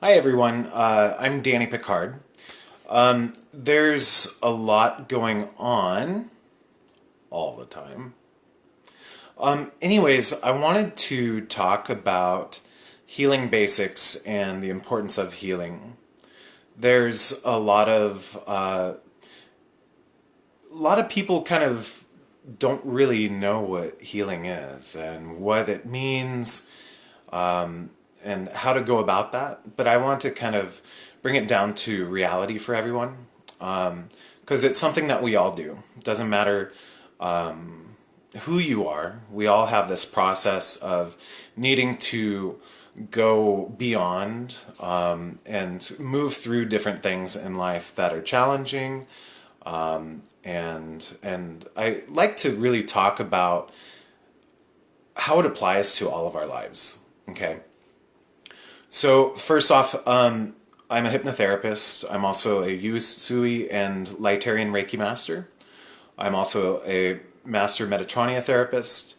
Hi everyone, I'm Danny Picard. There's a lot going on all the time. Anyways, I wanted to talk about healing basics and the importance of healing. There's a lot of people kind of don't really know what healing is and what it means, and how to go about that. But I want to kind of bring it down to reality for everyone, because it's something that we all do. It doesn't matter who you are. We all have this process of needing to go beyond, and move through different things in life that are challenging. And I like to really talk about how it applies to all of our lives. Okay. So first off, I'm a hypnotherapist. I'm also a Usui and Lightarian Reiki master. I'm also a master Metatronia therapist,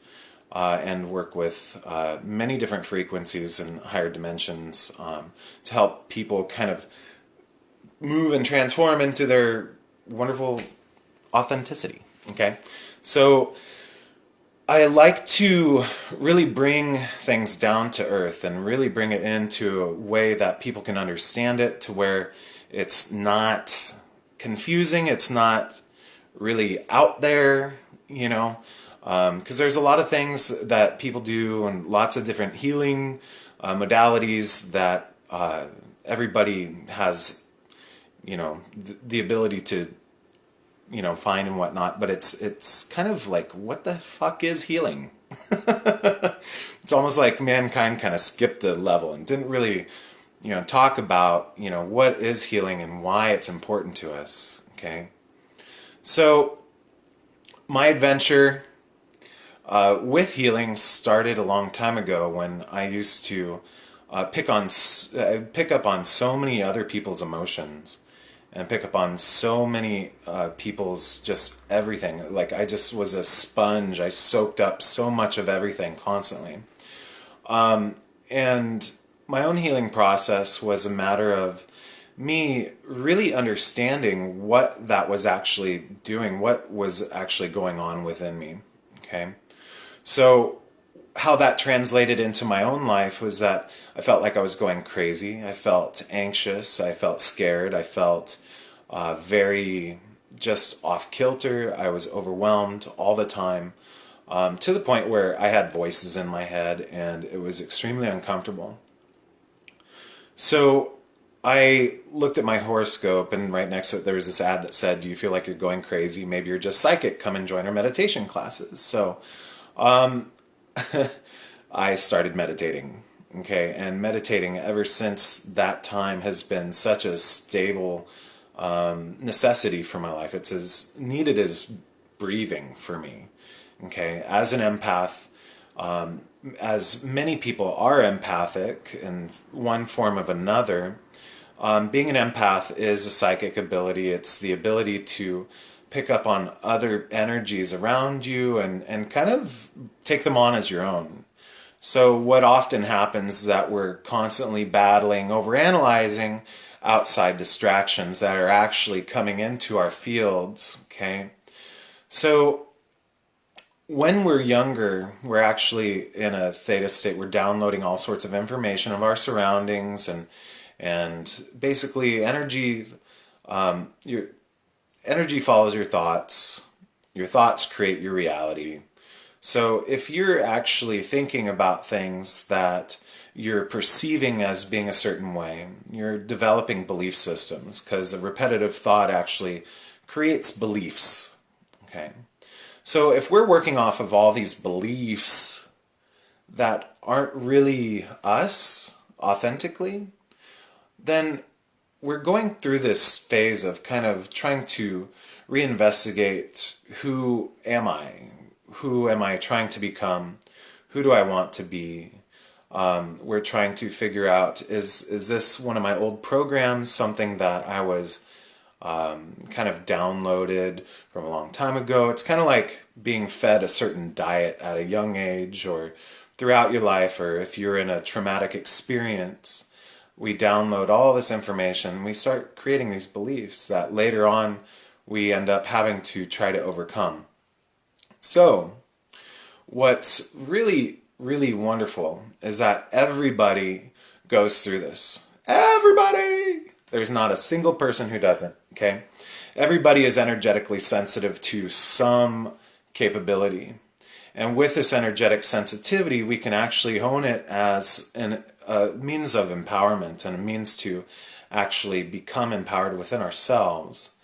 and work with many different frequencies and higher dimensions, to help people kind of move and transform into their wonderful authenticity. Okay, so I like to really bring things down to earth and really bring it into a way that people can understand it, to where it's not confusing, it's not really out there, because there's a lot of things that people do and lots of different healing modalities that everybody has, the ability to find and whatnot, but it's kind of like, what the fuck is healing? It's almost like mankind kind of skipped a level and didn't really, talk about, what is healing and why it's important to us. Okay, so my adventure with healing started a long time ago, when I used to pick up on so many other people's emotions, and pick up on so many people's just everything. Like, I just was a sponge. I soaked up so much of everything constantly. And my own healing process was a matter of me really understanding what that was actually doing, what was actually going on within me. Okay? So how that translated into my own life was that I felt like I was going crazy. I felt anxious. I felt scared. I felt very just off kilter. I was overwhelmed all the time, to the point where I had voices in my head, and it was extremely uncomfortable. So I looked at my horoscope, and right next to it there was this ad that said, "Do you feel like you're going crazy? Maybe you're just psychic. Come and join our meditation classes." So I started meditating. Okay, and meditating ever since that time has been such a stable necessity for my life. It's as needed as breathing for me. Okay, as an empath, as many people are empathic in one form of another, being an empath is a psychic ability. It's the ability to pick up on other energies around you and kind of take them on as your own. So what often happens is that we're constantly battling, overanalyzing outside distractions that are actually coming into our fields. Okay, so when we're younger, we're actually in a theta state. We're downloading all sorts of information of our surroundings, and basically energy. Your energy follows your thoughts. Your thoughts create your reality. So if you're actually thinking about things that you're perceiving as being a certain way, you're developing belief systems, because a repetitive thought actually creates beliefs. Okay, so if we're working off of all these beliefs that aren't really us authentically, then we're going through this phase of kind of trying to reinvestigate, who am I? Who am I trying to become? Who do I want to be? We're trying to figure out, is this one of my old programs, something that I was kind of downloaded from a long time ago? It's kind of like being fed a certain diet at a young age, or throughout your life, or if you're in a traumatic experience, we download all this information, we start creating these beliefs that later on we end up having to try to overcome. So, what's really, really wonderful is that everybody goes through this. Everybody! There's not a single person who doesn't, okay? Everybody is energetically sensitive to some capability. And with this energetic sensitivity, we can actually hone it as a means of empowerment and a means to actually become empowered within ourselves.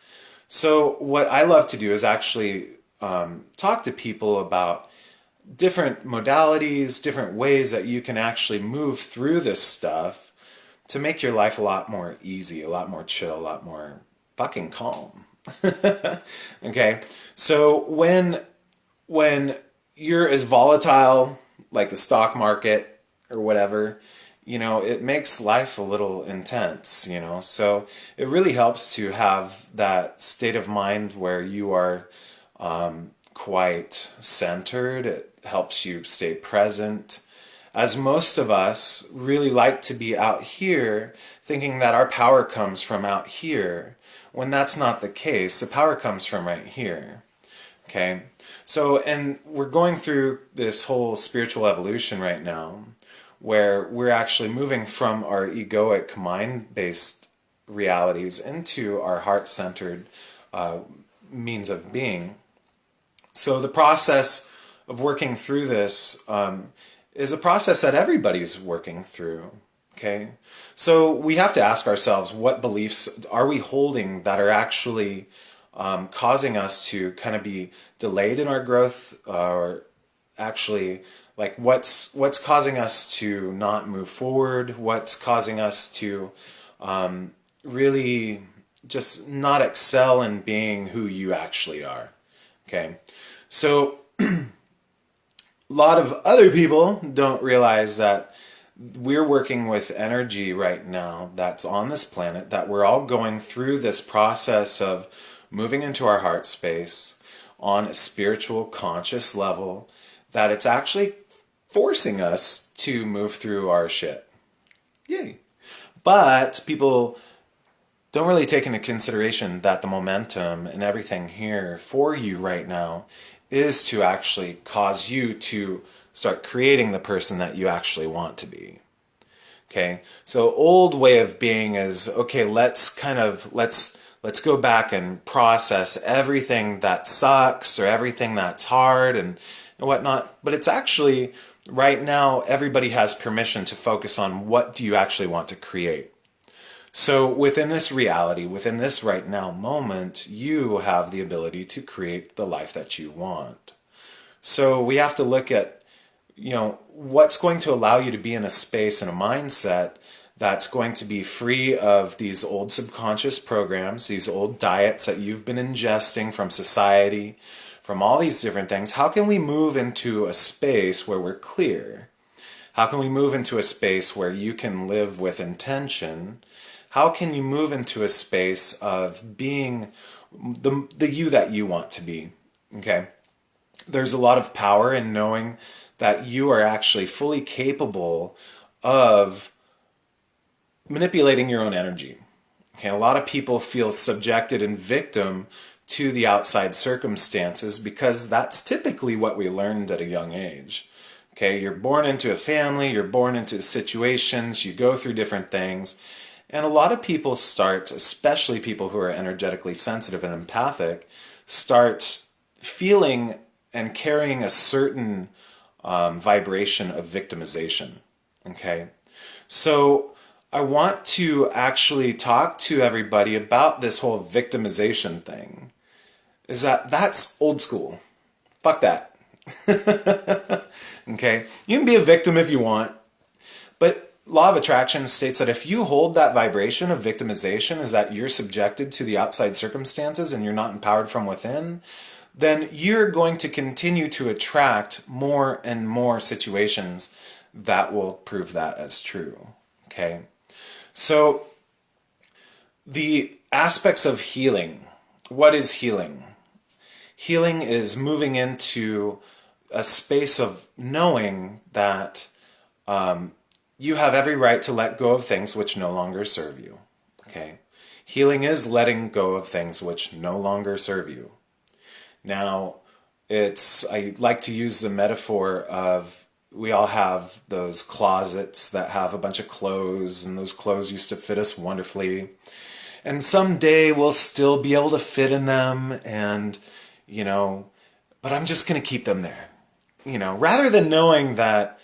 So what I love to do is actually talk to people about different modalities, different ways that you can actually move through this stuff to make your life a lot more easy, a lot more chill, a lot more fucking calm. Okay? So when you're as volatile, like the stock market or whatever, it makes life a little intense, So it really helps to have that state of mind where you are quite centered. It helps you stay present. As most of us really like to be out here, thinking that our power comes from out here, when that's not the case. The power comes from right here. Okay? So, and we're going through this whole spiritual evolution right now, where we're actually moving from our egoic mind-based realities into our heart-centered means of being. So the process of working through this is a process that everybody's working through, okay? So we have to ask ourselves, what beliefs are we holding that are actually causing us to kind of be delayed in our growth, or actually, like, what's causing us to not move forward? What's causing us to really just not excel in being who you actually are? Okay, so a lot of other people don't realize that we're working with energy right now that's on this planet, that we're all going through this process of moving into our heart space on a spiritual, conscious level, that it's actually forcing us to move through our shit. Yay. But people don't really take into consideration that the momentum and everything here for you right now is to actually cause you to start creating the person that you actually want to be. Okay? So old way of being is, okay, let's go back and process everything that sucks or everything that's hard and whatnot. But it's actually, right now, everybody has permission to focus on what do you actually want to create. So within this reality, within this right now moment, you have the ability to create the life that you want. So we have to look at, what's going to allow you to be in a space and a mindset that's going to be free of these old subconscious programs, these old diets that you've been ingesting from society, from all these different things. How can we move into a space where we're clear? How can we move into a space where you can live with intention? How can you move into a space of being the you that you want to be? Okay? There's a lot of power in knowing that you are actually fully capable of manipulating your own energy. Okay, a lot of people feel subjected and victim to the outside circumstances because that's typically what we learned at a young age. Okay, you're born into a family, you're born into situations, you go through different things, and a lot of people start, especially people who are energetically sensitive and empathic, start feeling and carrying a certain vibration of victimization. Okay, so I want to actually talk to everybody about this whole victimization thing. Is that's old school. Fuck that. Okay? You can be a victim if you want, but law of attraction states that if you hold that vibration of victimization, is that you're subjected to the outside circumstances and you're not empowered from within, then you're going to continue to attract more and more situations that will prove that as true. Okay? So, the aspects of healing. What is healing? Healing is moving into a space of knowing that you have every right to let go of things which no longer serve you. Okay? Healing is letting go of things which no longer serve you. Now, I like to use the metaphor of, we all have those closets that have a bunch of clothes, and those clothes used to fit us wonderfully. And someday we'll still be able to fit in them, and, but I'm just going to keep them there. Rather than knowing that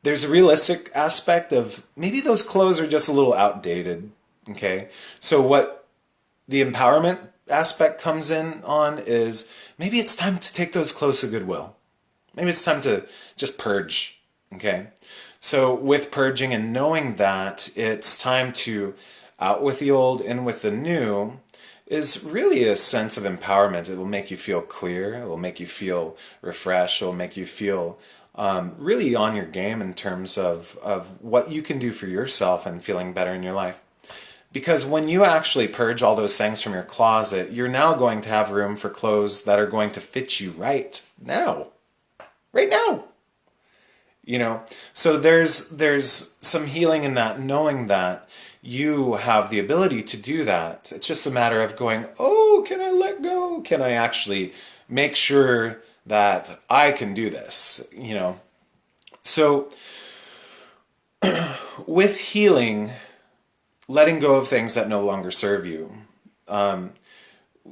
there's a realistic aspect of maybe those clothes are just a little outdated. Okay? So what the empowerment aspect comes in on is maybe it's time to take those clothes to Goodwill. Maybe it's time to just purge. Okay? So with purging and knowing that it's time to out with the old, in with the new, is really a sense of empowerment. It will make you feel clear. It will make you feel refreshed. It will make you feel really on your game in terms of what you can do for yourself and feeling better in your life. Because when you actually purge all those things from your closet, you're now going to have room for clothes that are going to fit you right now. Right now. So there's some healing in that, knowing that you have the ability to do that. It's just a matter of going, oh, can I let go? Can I actually make sure that I can do this? So with healing, letting go of things that no longer serve you,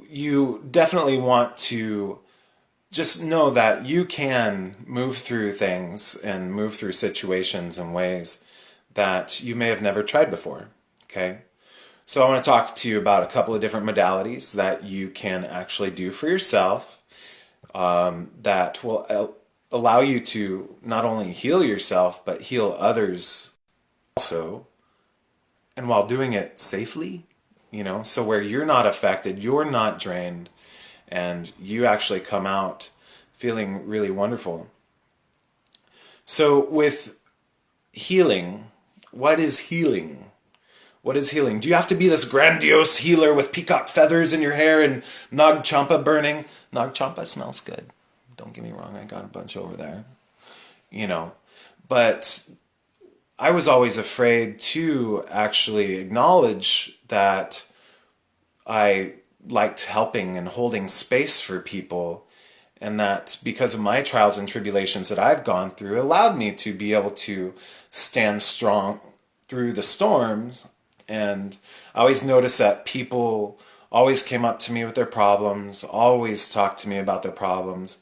you definitely want to just know that you can move through things and move through situations in ways that you may have never tried before. Okay? So I want to talk to you about a couple of different modalities that you can actually do for yourself that will allow you to not only heal yourself, but heal others also. And while doing it safely, so where you're not affected, you're not drained, and you actually come out feeling really wonderful. So with healing, what is healing? What is healing? Do you have to be this grandiose healer with peacock feathers in your hair and Nag Champa burning? Nag Champa smells good. Don't get me wrong, I got a bunch over there. But I was always afraid to actually acknowledge that I liked helping and holding space for people, and that because of my trials and tribulations that I've gone through allowed me to be able to stand strong through the storms. And I always noticed that people always came up to me with their problems, always talked to me about their problems.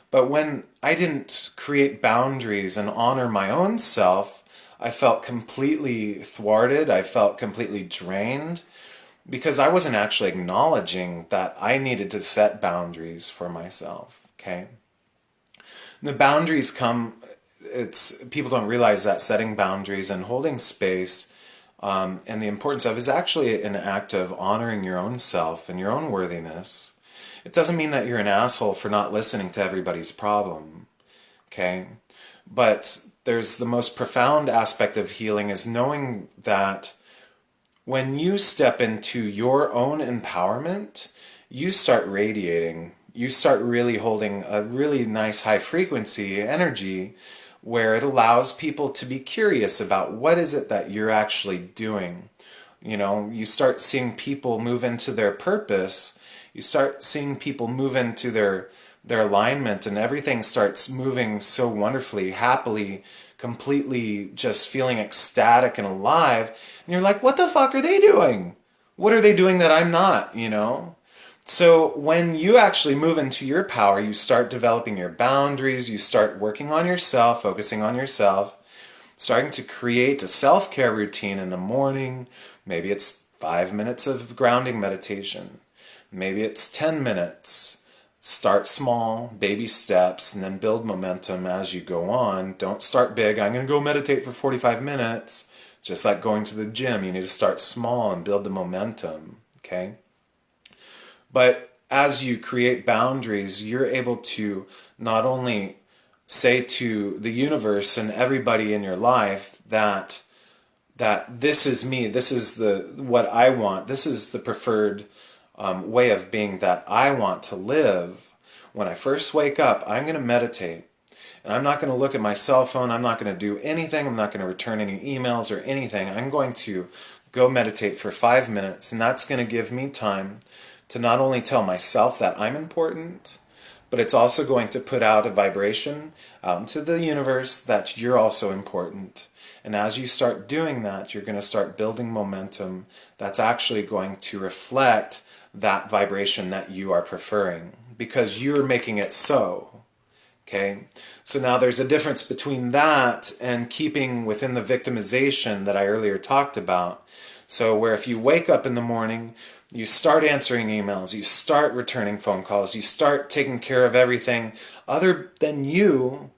But when I didn't create boundaries and honor my own self, I felt completely thwarted. I felt completely drained because I wasn't actually acknowledging that I needed to set boundaries for myself. Okay? The boundaries people don't realize that setting boundaries and holding space and the importance of is actually an act of honoring your own self and your own worthiness. It doesn't mean that you're an asshole for not listening to everybody's problem. Okay? But there's the most profound aspect of healing is knowing that when you step into your own empowerment, you start radiating. You start really holding a really nice high frequency energy where it allows people to be curious about what is it that you're actually doing. You start seeing people move into their purpose. You start seeing people move into their alignment, and everything starts moving so wonderfully, happily, completely just feeling ecstatic and alive. And you're like, what the fuck are they doing? What are they doing that I'm not, So when you actually move into your power, you start developing your boundaries, you start working on yourself, focusing on yourself, starting to create a self-care routine in the morning. Maybe it's 5 minutes of grounding meditation. Maybe it's 10 minutes. Start small, baby steps, and then build momentum as you go on. Don't start big. I'm going to go meditate for 45 minutes. Just like going to the gym, you need to start small and build the momentum, okay? But as you create boundaries, you're able to not only say to the universe and everybody in your life that this is me, this is what I want, this is the preferred way of being that I want to live. When I first wake up, I'm going to meditate. and I'm not going to look at my cell phone. I'm not going to do anything. I'm not going to return any emails or anything. I'm going to go meditate for 5 minutes, and that's going to give me time to not only tell myself that I'm important, but it's also going to put out a vibration out into the universe that you're also important. And as you start doing that, you're going to start building momentum that's actually going to reflect that vibration that you are preferring, because you're making it so. Okay? So now there's a difference between that and keeping within the victimization that I earlier talked about. So where if you wake up in the morning, you start answering emails, you start returning phone calls, you start taking care of everything other than you,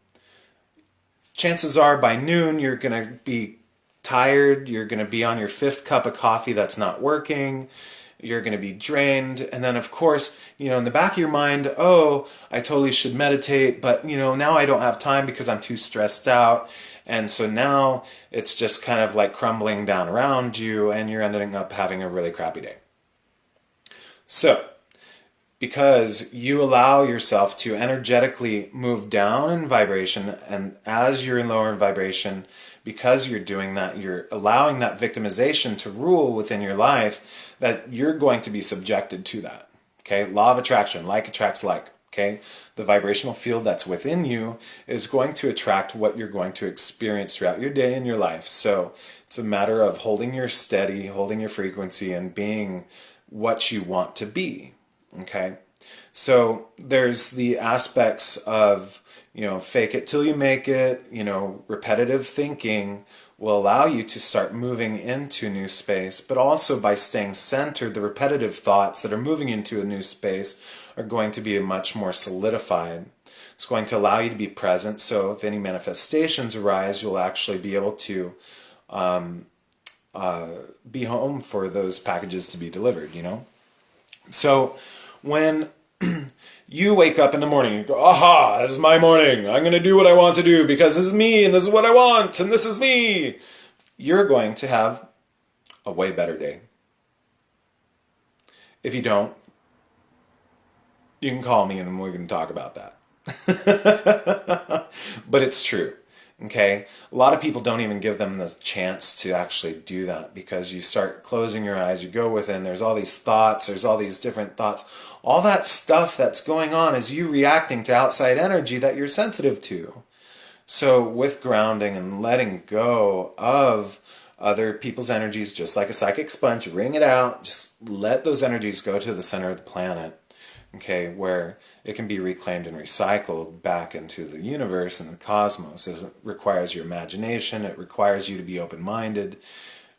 chances are by noon you're going to be tired, you're going to be on your 5th cup of coffee that's not working, you're going to be drained, and then of course, in the back of your mind, oh, I totally should meditate, but now I don't have time because I'm too stressed out, and so now it's just kind of like crumbling down around you, and you're ending up having a really crappy day. So, because you allow yourself to energetically move down in vibration, and as you're in lower vibration, because you're doing that, you're allowing that victimization to rule within your life, that you're going to be subjected to that. Okay? Law of attraction, like attracts like. Okay? The vibrational field that's within you is going to attract what you're going to experience throughout your day and your life. So it's a matter of holding your steady, holding your frequency, and being what you want to be. Okay? So there's the aspects of, fake it till you make it, repetitive thinking will allow you to start moving into new space, but also by staying centered, the repetitive thoughts that are moving into a new space are going to be much more solidified. It's going to allow you to be present, so if any manifestations arise, you'll actually be able to be home for those packages to be delivered, So when you wake up in the morning, you go, aha, this is my morning. I'm going to do what I want to do because this is me and this is what I want and this is me. You're going to have a way better day. If you don't, you can call me and we're going to talk about that. But it's true. Okay? A lot of people don't even give them the chance to actually do that, because you start closing your eyes, you go within, there's all these thoughts, there's all these different thoughts. All that stuff that's going on is you reacting to outside energy that you're sensitive to. So with grounding and letting go of other people's energies, just like a psychic sponge, wring it out, just let those energies go to the center of the planet. Okay, where it can be reclaimed and recycled back into the universe and the cosmos. It requires your imagination, it requires you to be open-minded.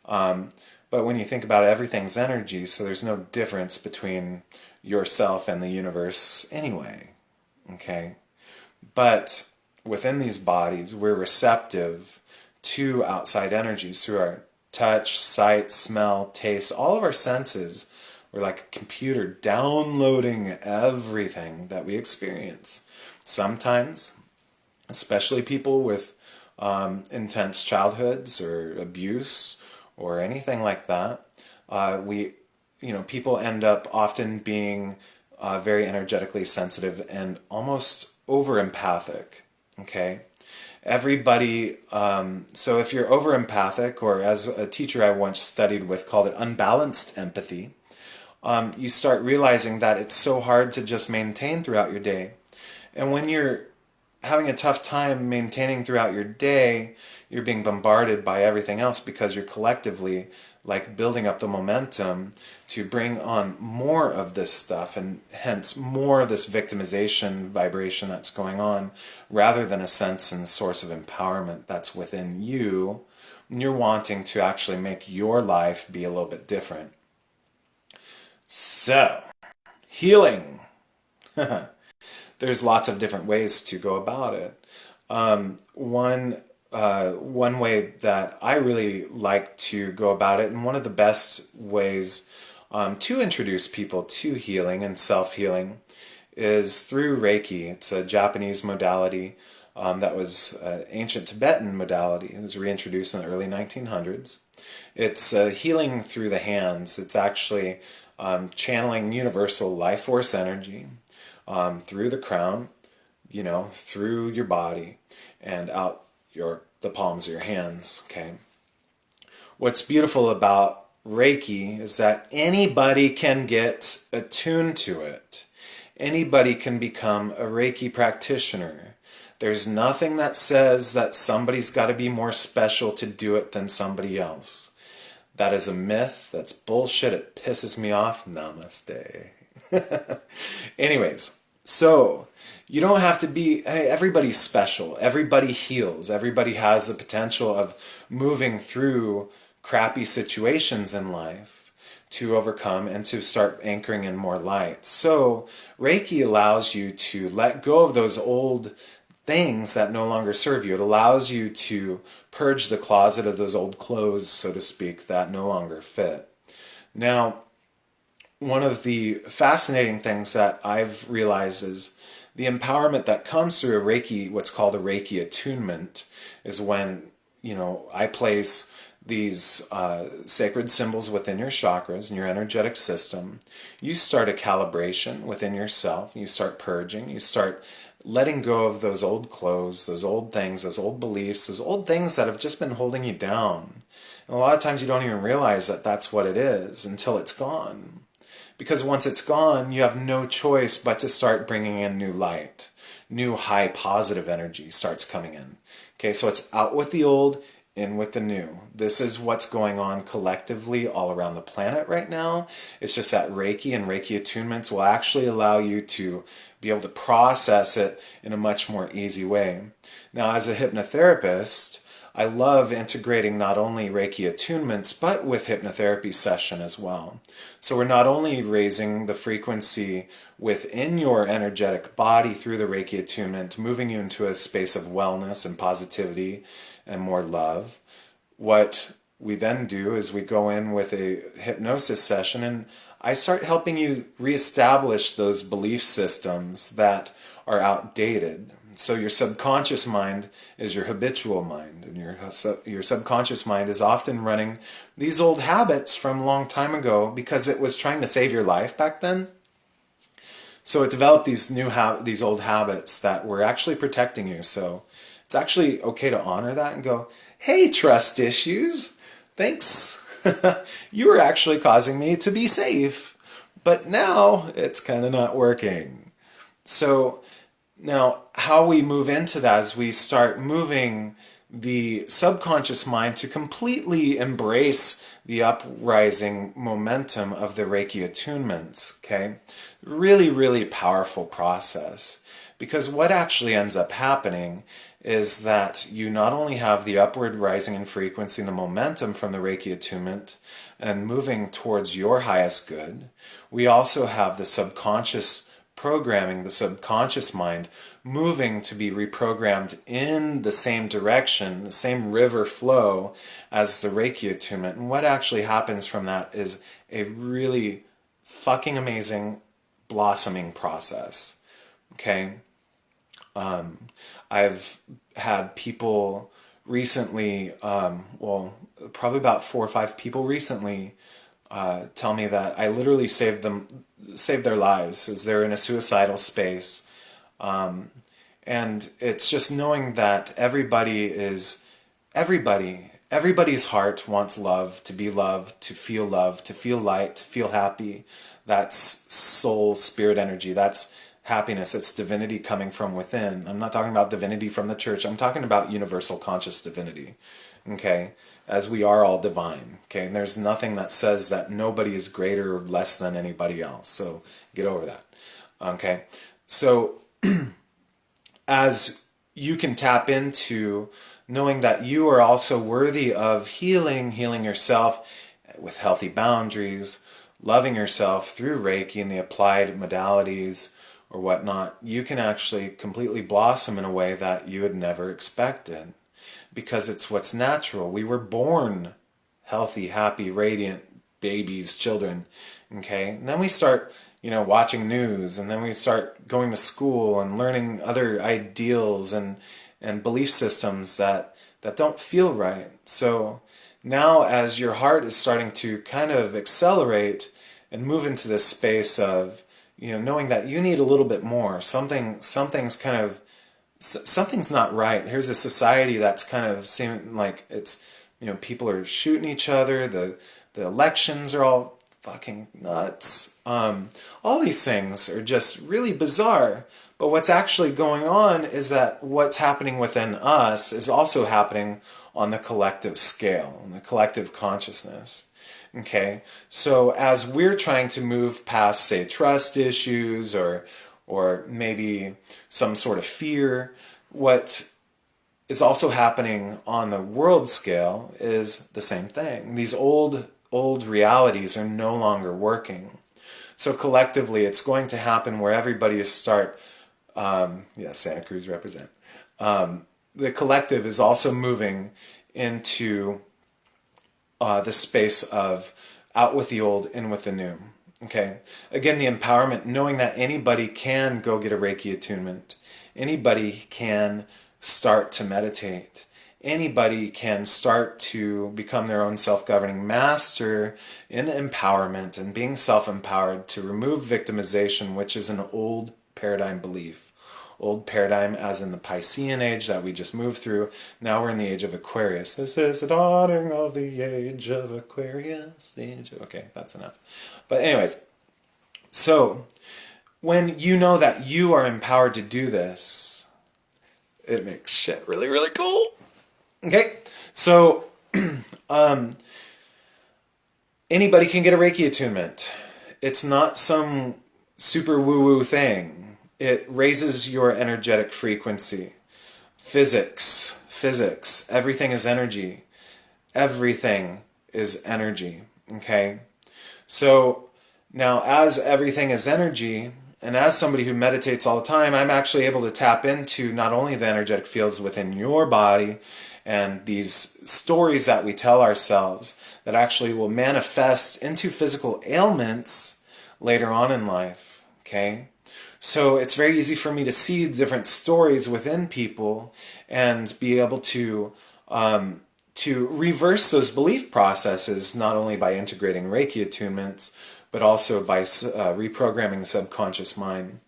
But when you think about it, everything's energy, so there's no difference between yourself and the universe anyway. Okay? But within these bodies, we're receptive to outside energies through our touch, sight, smell, taste, all of our senses. We're like a computer downloading everything that we experience. Sometimes, especially people with intense childhoods or abuse or anything like that, people end up often being very energetically sensitive and almost over-empathic. Okay? Everybody, so if you're over-empathic, or as a teacher I once studied with called it unbalanced empathy, you start realizing that it's so hard to just maintain throughout your day. And when you're having a tough time maintaining throughout your day, you're being bombarded by everything else, because you're collectively like building up the momentum to bring on more of this stuff, and hence more of this victimization vibration that's going on, rather than a sense and source of empowerment that's within you. And you're wanting to actually make your life be a little bit different. So, healing. There's lots of different ways to go about it. One way that I really like to go about it, and one of the best ways to introduce people to healing and self-healing, is through Reiki. It's a Japanese modality that was an ancient Tibetan modality. It was reintroduced in the early 1900s. It's healing through the hands. It's actually channeling universal life force energy through the crown, through your body and out the palms of your hands, okay? What's beautiful about Reiki is that anybody can get attuned to it. Anybody can become a Reiki practitioner. There's nothing that says that somebody's got to be more special to do it than somebody else. That is a myth. That's bullshit. It pisses me off. Namaste. Anyways, so you don't have to be, hey, everybody's special. Everybody heals. Everybody has the potential of moving through crappy situations in life to overcome and to start anchoring in more light. So Reiki allows you to let go of those old things that no longer serve you. It allows you to purge the closet of those old clothes, so to speak, that no longer fit. Now, one of the fascinating things that I've realized is the empowerment that comes through a Reiki, what's called a Reiki attunement, is when, I place these sacred symbols within your chakras and your energetic system. You start a calibration within yourself. You start purging. You start letting go of those old clothes, those old things, those old beliefs, those old things that have just been holding you down. And a lot of times you don't even realize that that's what it is until it's gone. Because once it's gone, you have no choice but to start bringing in new light. New high positive energy starts coming in. Okay, so it's out with the old, in with the new. This is what's going on collectively all around the planet right now. It's just that Reiki and Reiki attunements will actually allow you to be able to process it in a much more easy way. Now, as a hypnotherapist, I love integrating not only Reiki attunements, but with hypnotherapy session as well. So we're not only raising the frequency within your energetic body through the Reiki attunement, moving you into a space of wellness and positivity and more love. What we then do is we go in with a hypnosis session and I start helping you reestablish those belief systems that are outdated. So your subconscious mind is your habitual mind, and your subconscious mind is often running these old habits from a long time ago because it was trying to save your life back then. So it developed these these old habits that were actually protecting you. So it's actually okay to honor that and go, hey, trust issues, thanks. You were actually causing me to be safe, but now it's kind of not working. So now, how we move into that is we start moving the subconscious mind to completely embrace the uprising momentum of the Reiki attunements, okay? Really, really powerful process. Because what actually ends up happening is that you not only have the upward rising in frequency and the momentum from the Reiki attunement and moving towards your highest good, we also have the subconscious programming, the subconscious mind, moving to be reprogrammed in the same direction, the same river flow as the Reiki attunement. And what actually happens from that is a really fucking amazing blossoming process. Okay? I've had people recently, probably about 4 or 5 people recently tell me that I literally saved their lives as they're in a suicidal space. And it's just knowing that everybody's heart wants love, to be loved, to feel light, to feel happy. That's soul, spirit energy. That's happiness. It's divinity coming from within. I'm not talking about divinity from the church. I'm talking about universal conscious divinity. Okay? As we are all divine. Okay? And there's nothing that says that nobody is greater or less than anybody else. So get over that. Okay? So as you can tap into knowing that you are also worthy of healing yourself with healthy boundaries, loving yourself through Reiki and the applied modalities or whatnot, you can actually completely blossom in a way that you had never expected. Because it's what's natural. We were born healthy, happy, radiant babies, children. Okay? And then we start, watching news, and then we start going to school and learning other ideals and belief systems that don't feel right. So now as your heart is starting to kind of accelerate and move into this space of, knowing that you need a little bit more. Something's not right. Here's a society that's kind of seeming like it's, people are shooting each other. The elections are all fucking nuts. All these things are just really bizarre. But what's actually going on is that what's happening within us is also happening on the collective scale, on the collective consciousness. Okay? So as we're trying to move past, say, trust issues or maybe some sort of fear, what is also happening on the world scale is the same thing. These old realities are no longer working. So collectively, it's going to happen where everybody is Santa Cruz represent. The collective is also moving into the space of out with the old, in with the new. Okay. Again, the empowerment, knowing that anybody can go get a Reiki attunement. Anybody can start to meditate. Anybody can start to become their own self-governing master in empowerment and being self-empowered to remove victimization, which is an old paradigm belief. Old paradigm as in the Piscean age that we just moved through. Now we're in the age of Aquarius. This is the dawning of the age of Aquarius. Okay, that's enough. But anyways, so when you know that you are empowered to do this, it makes shit really, really cool. Okay, so anybody can get a Reiki attunement. It's not some super woo-woo thing. It raises your energetic frequency. Physics, everything is energy. Everything is energy, okay? So now as everything is energy, and as somebody who meditates all the time, I'm actually able to tap into not only the energetic fields within your body and these stories that we tell ourselves that actually will manifest into physical ailments later on in life, okay? So it's very easy for me to see different stories within people and be able to reverse those belief processes, not only by integrating Reiki attunements, but also by reprogramming the subconscious mind.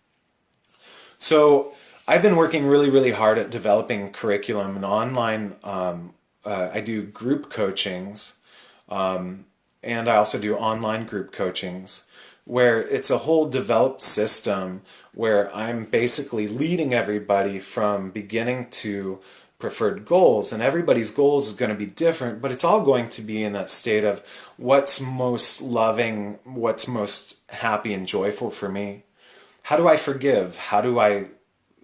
So I've been working really, really hard at developing curriculum and online. I do group coachings, and I also do online group coachings, where it's a whole developed system where I'm basically leading everybody from beginning to preferred goals, and everybody's goals is going to be different, but it's all going to be in that state of what's most loving, what's most happy and joyful for me. How do I forgive? How do I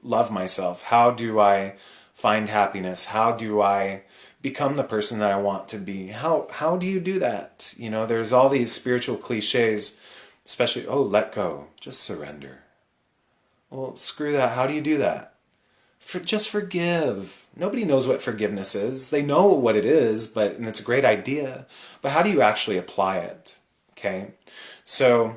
love myself? How do I find happiness? How do I become the person that I want to be? How do you do that? You know, there's all these spiritual cliches, especially, let go, just surrender. Well, screw that. How do you do that? Just forgive. Nobody knows what forgiveness is. They know what it is, and it's a great idea. But how do you actually apply it? Okay? So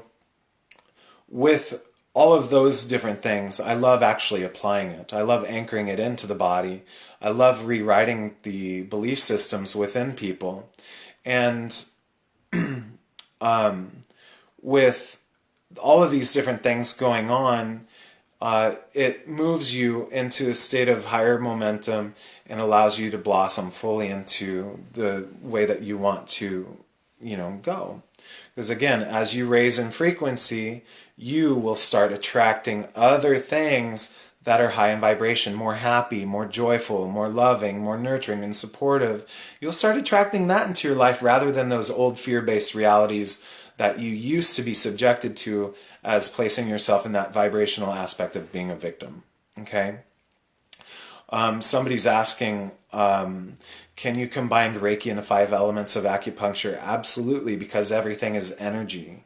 with all of those different things, I love actually applying it. I love anchoring it into the body. I love rewriting the belief systems within people. And with all of these different things going on, it moves you into a state of higher momentum and allows you to blossom fully into the way that you want to, go. Because again, as you raise in frequency, you will start attracting other things that are high in vibration, more happy, more joyful, more loving, more nurturing and supportive. You'll start attracting that into your life rather than those old fear-based realities that you used to be subjected to as placing yourself in that vibrational aspect of being a victim. Okay? Somebody's asking, can you combine Reiki and the 5 elements of acupuncture? Absolutely, because everything is energy.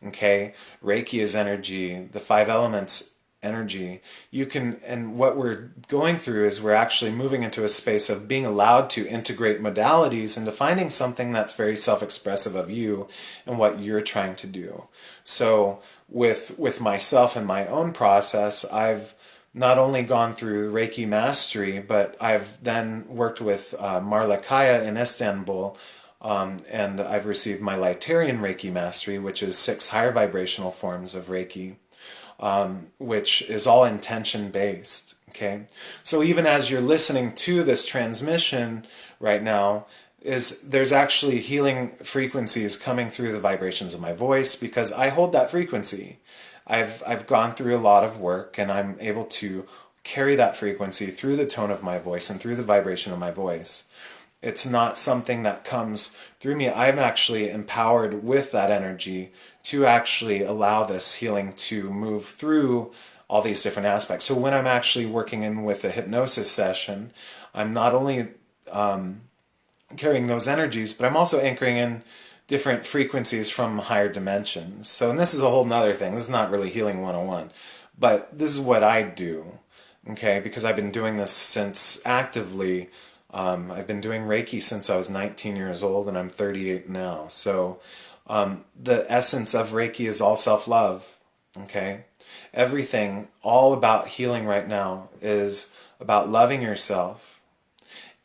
Okay? Reiki is energy. The 5 elements, energy. You can, and what we're going through is we're actually moving into a space of being allowed to integrate modalities into finding something that's very self-expressive of you and what you're trying to do. So with myself and my own process, I've not only gone through Reiki mastery, but I've then worked with Marla Kaya in Istanbul, and I've received my Lightarian Reiki mastery, which is 6 higher vibrational forms of Reiki. which is all intention based. Okay, so even as you're listening to this transmission right now, there's actually healing frequencies coming through the vibrations of my voice, because I hold that frequency. I've gone through a lot of work, and I'm able to carry that frequency through the tone of my voice and through the vibration of my voice. It's not something that comes through me. I'm actually empowered with that energy to actually allow this healing to move through all these different aspects. So when I'm actually working in with a hypnosis session, I'm not only carrying those energies, but I'm also anchoring in different frequencies from higher dimensions. So, and this is a whole nother thing. This is not really Healing 101, but this is what I do, okay? Because I've been doing this since actively. I've been doing Reiki since I was 19 years old, and I'm 38 now. So the essence of Reiki is all self-love, okay? Everything, all about healing right now is about loving yourself.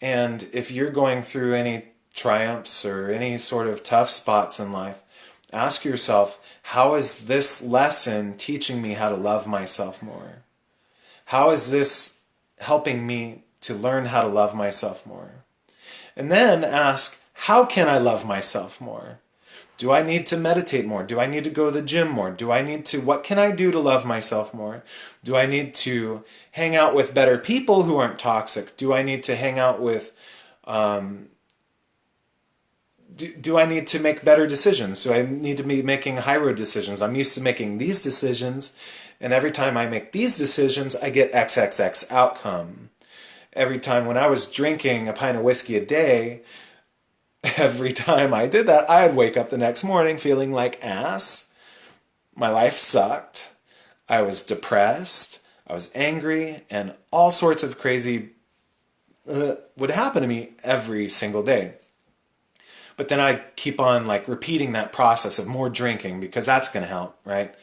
And if you're going through any triumphs or any sort of tough spots in life, ask yourself, how is this lesson teaching me how to love myself more? How is this helping me to learn how to love myself more? And then ask, how can I love myself more? Do I need to meditate more? Do I need to go to the gym more? What can I do to love myself more? Do I need to hang out with better people who aren't toxic? Do I need to hang out with, do I need to make better decisions? Do I need to be making high road decisions? I'm used to making these decisions, and every time I make these decisions, I get XXX outcome. Every time when I was drinking a pint of whiskey a day, every time I did that, I'd wake up the next morning feeling like ass. My life sucked. I was depressed. I was angry, and all sorts of crazy would happen to me every single day. But then I'd keep on like repeating that process of more drinking, because that's going to help, right?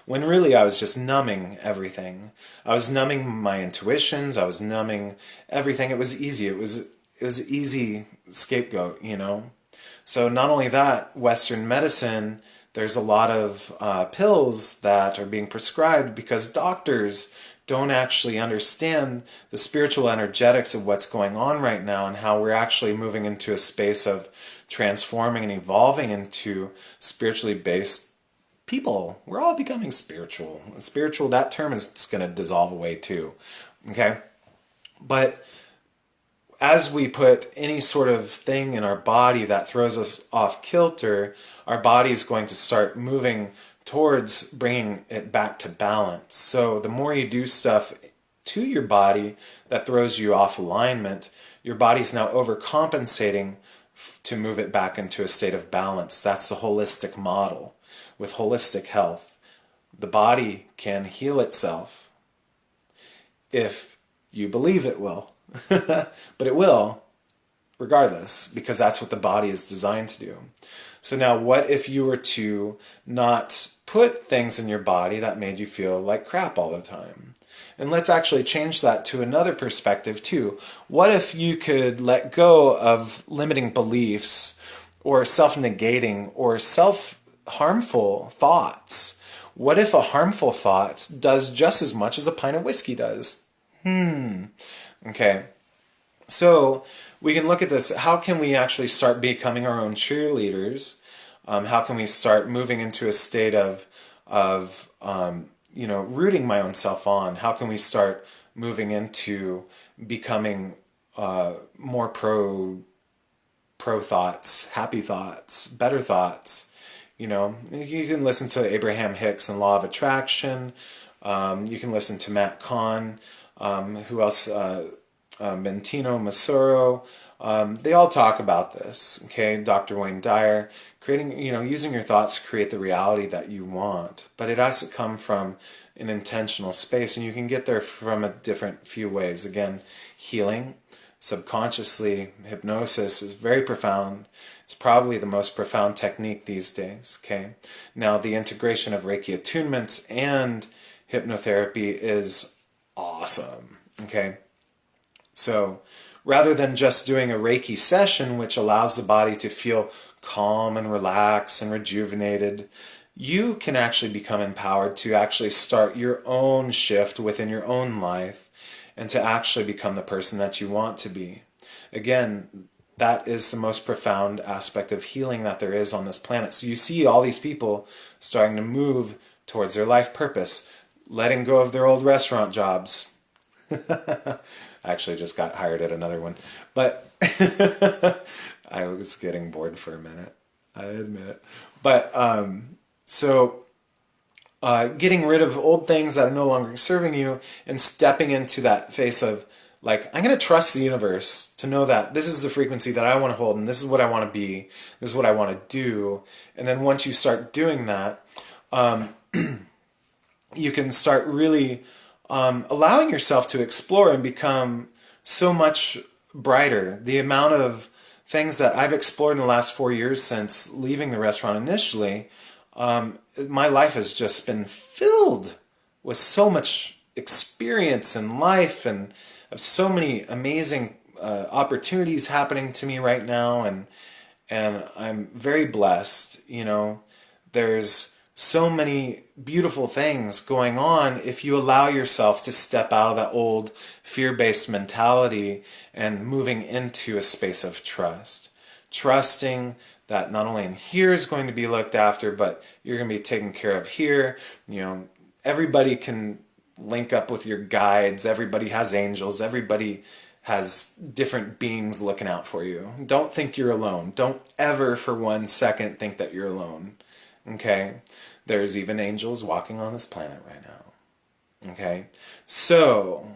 When really I was just numbing everything. I was numbing my intuitions. I was numbing everything. It was easy. It was easy scapegoat, you know. So not only that, Western medicine, there's a lot of pills that are being prescribed because doctors don't actually understand the spiritual energetics of what's going on right now, and how we're actually moving into a space of transforming and evolving into spiritually based people. We're all becoming spiritual. Spiritual, that term is going to dissolve away too. Okay? But as we put any sort of thing in our body that throws us off kilter, our body is going to start moving towards bringing it back to balance. So the more you do stuff to your body that throws you off alignment, your body's now overcompensating to move it back into a state of balance. That's the holistic model. With holistic health, the body can heal itself if you believe it will. But it will, regardless, because that's what the body is designed to do. So now, what if you were to not put things in your body that made you feel like crap all the time? And let's actually change that to another perspective too. What if you could let go of limiting beliefs or self-negating or self-harmful thoughts? What if a harmful thought does just as much as a pint of whiskey does? Okay, so we can look at this. How can we actually start becoming our own cheerleaders? How can we start moving into a state of rooting my own self on? How can we start moving into becoming more pro thoughts, happy thoughts, better thoughts? You know, you can listen to Abraham Hicks and Law of Attraction. You can listen to Matt Kahn. Who else? Bentino Masuro. They all talk about this. Okay, Dr. Wayne Dyer, using your thoughts to create the reality that you want, but it has to come from an intentional space, and you can get there from a different few ways. Again, healing subconsciously, hypnosis is very profound. It's probably the most profound technique these days. Okay, now the integration of Reiki attunements and hypnotherapy is awesome. Okay, so rather than just doing a Reiki session, which allows the body to feel calm and relaxed and rejuvenated, you can actually become empowered to actually start your own shift within your own life and to actually become the person that you want to be. Again, that is the most profound aspect of healing that there is on this planet. So you see all these people starting to move towards their life purpose, letting go of their old restaurant jobs. I actually just got hired at another one, but I was getting bored for a minute, I admit. But getting rid of old things that are no longer serving you and stepping into that phase of, like, I'm going to trust the universe to know that this is the frequency that I want to hold, and this is what I want to be, this is what I want to do. And then once you start doing that, you can start really allowing yourself to explore and become so much brighter. The amount of things that I've explored in the last 4 years since leaving the restaurant initially, my life has just been filled with so much experience and life, and of so many amazing opportunities happening to me right now, and I'm very blessed. You know, there's so many beautiful things going on if you allow yourself to step out of that old fear-based mentality and moving into a space of trust. Trusting that not only in here is going to be looked after, but you're going to be taken care of here. You know, everybody can link up with your guides. Everybody has angels. Everybody has different beings looking out for you. Don't think you're alone. Don't ever for 1 second think that you're alone. Okay? There's even angels walking on this planet right now. Okay? So,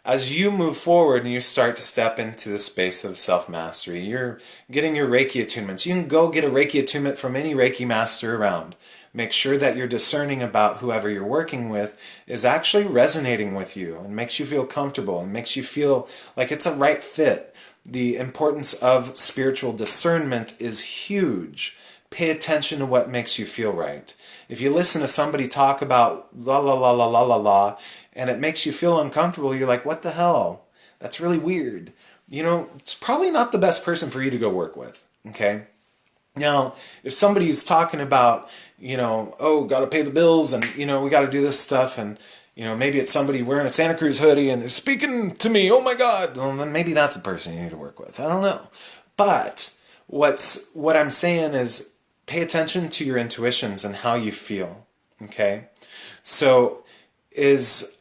as you move forward and you start to step into the space of self-mastery, you're getting your Reiki attunements. You can go get a Reiki attunement from any Reiki master around. Make sure that you're discerning about whoever you're working with is actually resonating with you and makes you feel comfortable and makes you feel like it's a right fit. The importance of spiritual discernment is huge. Pay attention to what makes you feel right. If you listen to somebody talk about la la la la la la la and it makes you feel uncomfortable, you're like, what the hell? That's really weird. You know, it's probably not the best person for you to go work with, okay? Now, if somebody's talking about, you know, oh, got to pay the bills and, you know, we got to do this stuff, and, you know, maybe it's somebody wearing a Santa Cruz hoodie and they're speaking to me, oh my God, well, then maybe that's a person you need to work with. I don't know. But what I'm saying is pay attention to your intuitions and how you feel, okay? So it's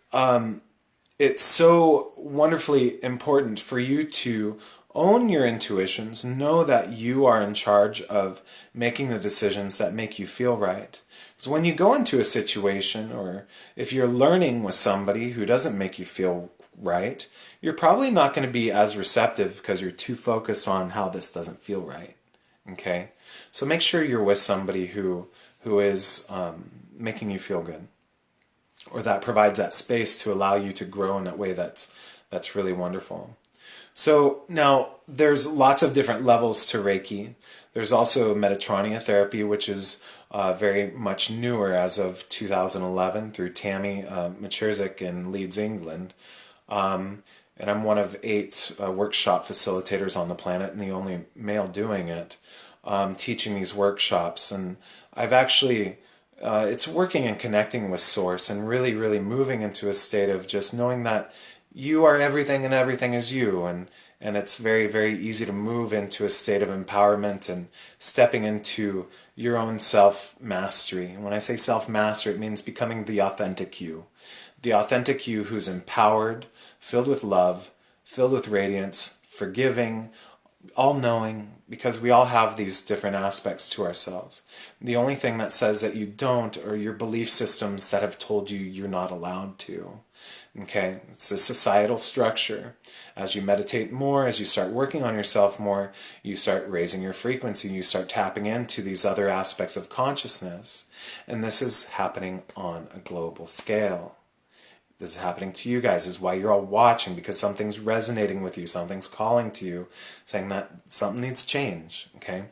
so wonderfully important for you to own your intuitions, know that you are in charge of making the decisions that make you feel right. Because when you go into a situation, or if you're learning with somebody who doesn't make you feel right, you're probably not going to be as receptive because you're too focused on how this doesn't feel right. Okay? So make sure you're with somebody who is making you feel good, or that provides that space to allow you to grow in that way that's really wonderful. So now there's lots of different levels to Reiki. There's also Metatronia therapy, which is very much newer as of 2011 through Tammy Machurzik in Leeds, England. And I'm one of 8 workshop facilitators on the planet and the only male doing it, teaching these workshops. And I've actually, it's working and connecting with Source and really, really moving into a state of just knowing that you are everything and everything is you, and it's very, very easy to move into a state of empowerment and stepping into your own self-mastery. And when I say self-mastery, it means becoming the authentic you who's empowered, filled with love, filled with radiance, forgiving, all-knowing, because we all have these different aspects to ourselves. The only thing that says that you don't are your belief systems that have told you you're not allowed to. Okay, it's a societal structure. As you meditate more, as you start working on yourself more, you start raising your frequency, you start tapping into these other aspects of consciousness. And this is happening on a global scale. This is happening to you guys. This is why you're all watching, because something's resonating with you, something's calling to you, saying that something needs change. Okay,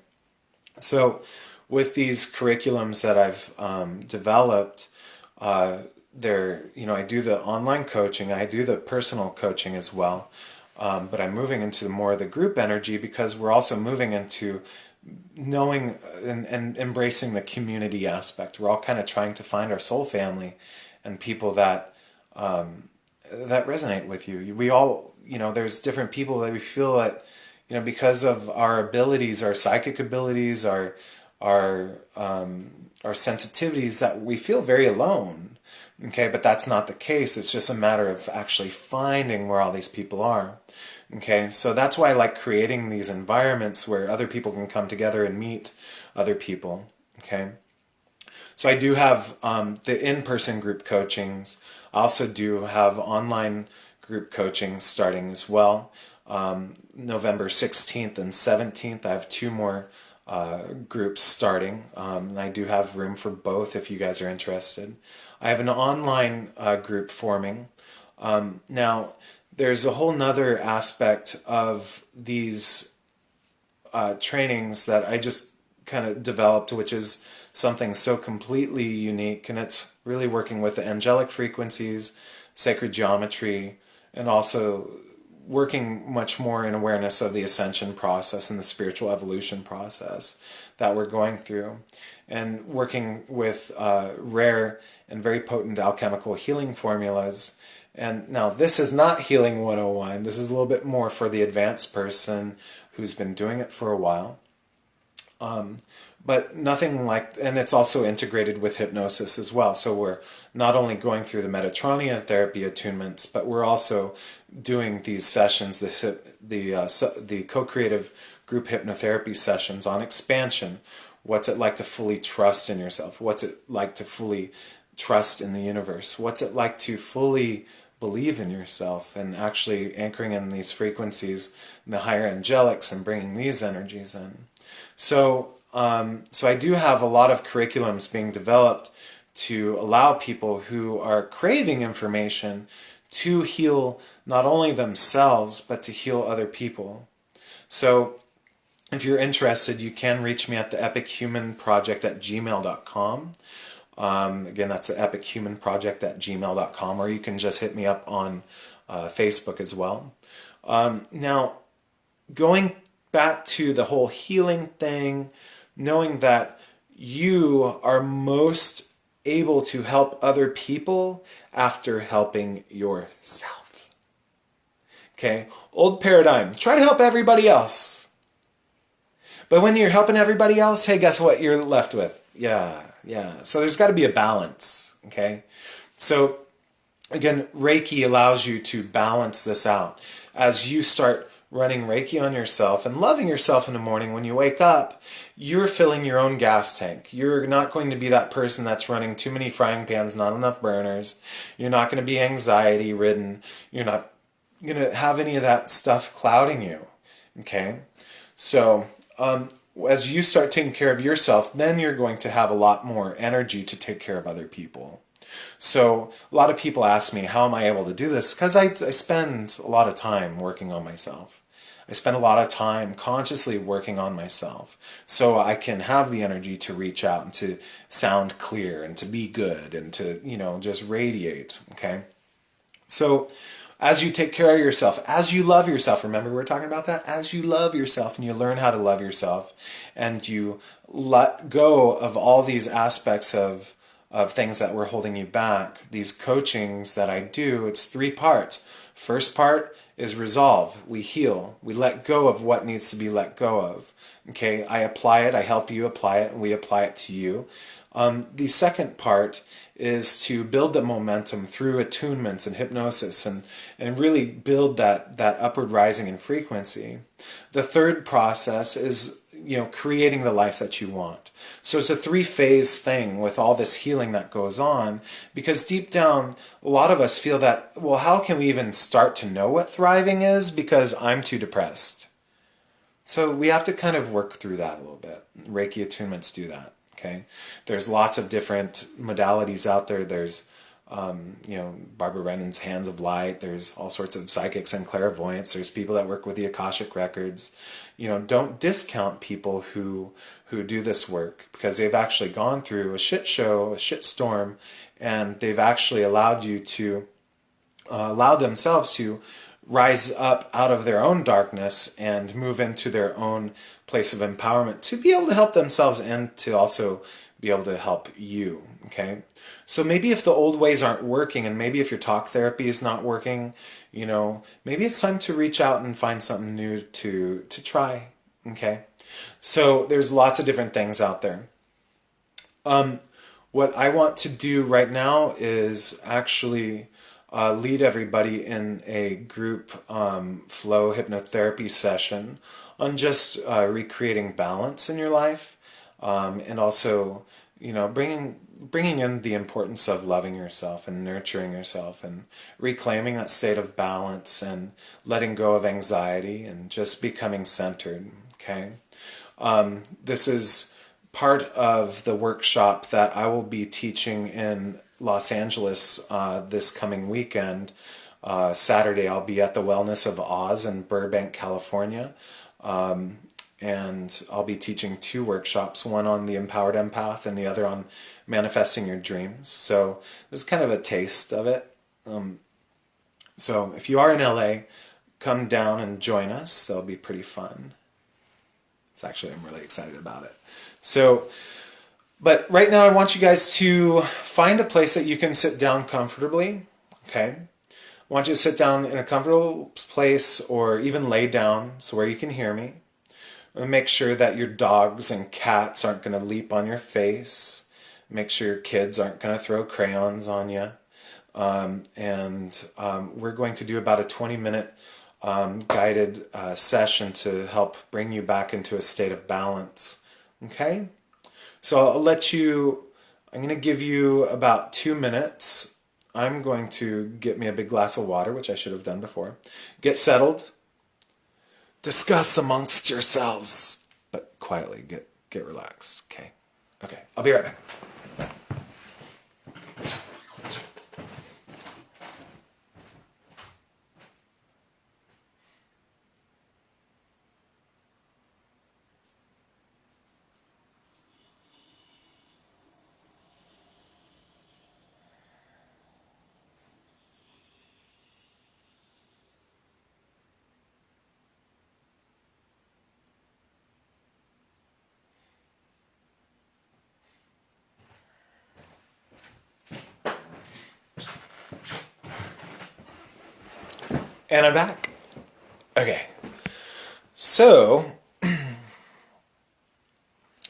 so with these curriculums that I've developed, I do the online coaching, I do the personal coaching as well, but I'm moving into more of the group energy because we're also moving into knowing and embracing the community aspect. We're all kind of trying to find our soul family and people that that resonate with you. We all, there's different people that we feel that, because of our abilities, our psychic abilities, our sensitivities, that we feel very alone. Okay, but that's not the case. It's just a matter of actually finding where all these people are. Okay, so that's why I like creating these environments where other people can come together and meet other people. Okay, so I do have the in-person group coachings. I also do have online group coaching starting as well. November 16th and 17th, I have 2 more groups starting, and I do have room for both if you guys are interested. I have an online group forming. Now, there's a whole nother aspect of these trainings that I just kind of developed, which is something so completely unique, and it's really working with the angelic frequencies, sacred geometry, and also working much more in awareness of the ascension process and the spiritual evolution process that we're going through, and working with rare and very potent alchemical healing formulas. And now this is not Healing 101. This is a little bit more for the advanced person who's been doing it for a while. But nothing like, and it's also integrated with hypnosis as well. So we're not only going through the Metatronia therapy attunements, but we're also doing these sessions, the co-creative group hypnotherapy sessions on expansion. What's it like to fully trust in yourself? What's it like to fully trust in the universe? What's it like to fully believe in yourself, and actually anchoring in these frequencies, the higher angelics, and bringing these energies in? So I do have a lot of curriculums being developed to allow people who are craving information to heal not only themselves, but to heal other people. So if you're interested, you can reach me at the epichumanproject@gmail.com. Again, that's the epichumanproject@gmail.com, or you can just hit me up on Facebook as well. Now, going back to the whole healing thing, knowing that you are most able to help other people after helping yourself. Okay? Old paradigm. Try to help everybody else. But when you're helping everybody else, hey, guess what you're left with? Yeah. So there's got to be a balance. Okay? So, again, Reiki allows you to balance this out. As you start running Reiki on yourself and loving yourself in the morning when you wake up, you're filling your own gas tank. You're not going to be that person that's running too many frying pans, not enough burners. You're not going to be anxiety ridden. You're not going to have any of that stuff clouding you. Okay? So, as you start taking care of yourself, then you're going to have a lot more energy to take care of other people. So a lot of people ask me, how am I able to do this? Because I spend a lot of time working on myself. I spend a lot of time consciously working on myself so I can have the energy to reach out and to sound clear and to be good and to, just radiate, okay? So as you take care of yourself, as you love yourself, remember we're talking about that? As you love yourself and you learn how to love yourself and you let go of all these aspects of things that were holding you back, these coachings that I do, it's 3 parts. First part is resolve. We heal. We let go of what needs to be let go of. Okay, I apply it, I help you apply it, and we apply it to you. The second part is to build the momentum through attunements and hypnosis and really build that upward rising in frequency. The third process is creating the life that you want. So it's a 3-phase thing with all this healing that goes on, because deep down, a lot of us feel that, well, how can we even start to know what thriving is because I'm too depressed? So we have to kind of work through that a little bit. Reiki attunements do that, okay? There's lots of different modalities out there. There's Barbara Brennan's Hands of Light. There's all sorts of psychics and clairvoyants. There's people that work with the Akashic Records. Don't discount people who do this work, because they've actually gone through a shit show, a shit storm, and they've actually allowed themselves to rise up out of their own darkness and move into their own place of empowerment to be able to help themselves and to also be able to help you, okay? So maybe if the old ways aren't working, and maybe if your talk therapy is not working, you know, maybe it's time to reach out and find something new to try, okay? So there's lots of different things out there. What I want to do right now is actually lead everybody in a group flow hypnotherapy session on just recreating balance in your life, and also, you know, bringing in the importance of loving yourself and nurturing yourself and reclaiming that state of balance and letting go of anxiety and just becoming centered, okay? This is part of the workshop that I will be teaching in Los Angeles this coming weekend. Saturday I'll be at the Wellness of Oz in Burbank, California. And I'll be teaching 2 workshops, one on the Empowered Empath and the other on manifesting your dreams. So this is kind of a taste of it. So if you are in LA, come down and join us. That'll be pretty fun. I'm really excited about it. So, but right now I want you guys to find a place that you can sit down comfortably, okay? I want you to sit down in a comfortable place or even lay down so where you can hear me. And make sure that your dogs and cats aren't going to leap on your face. Make sure your kids aren't going to throw crayons on you. We're going to do about a 20-minute guided session to help bring you back into a state of balance. Okay? So I'm going to give you about 2 minutes. I'm going to get me a big glass of water, which I should have done before. Get settled. Discuss amongst yourselves, but quietly. Get relaxed. Okay. I'll be right back. And I'm back. Okay. So, all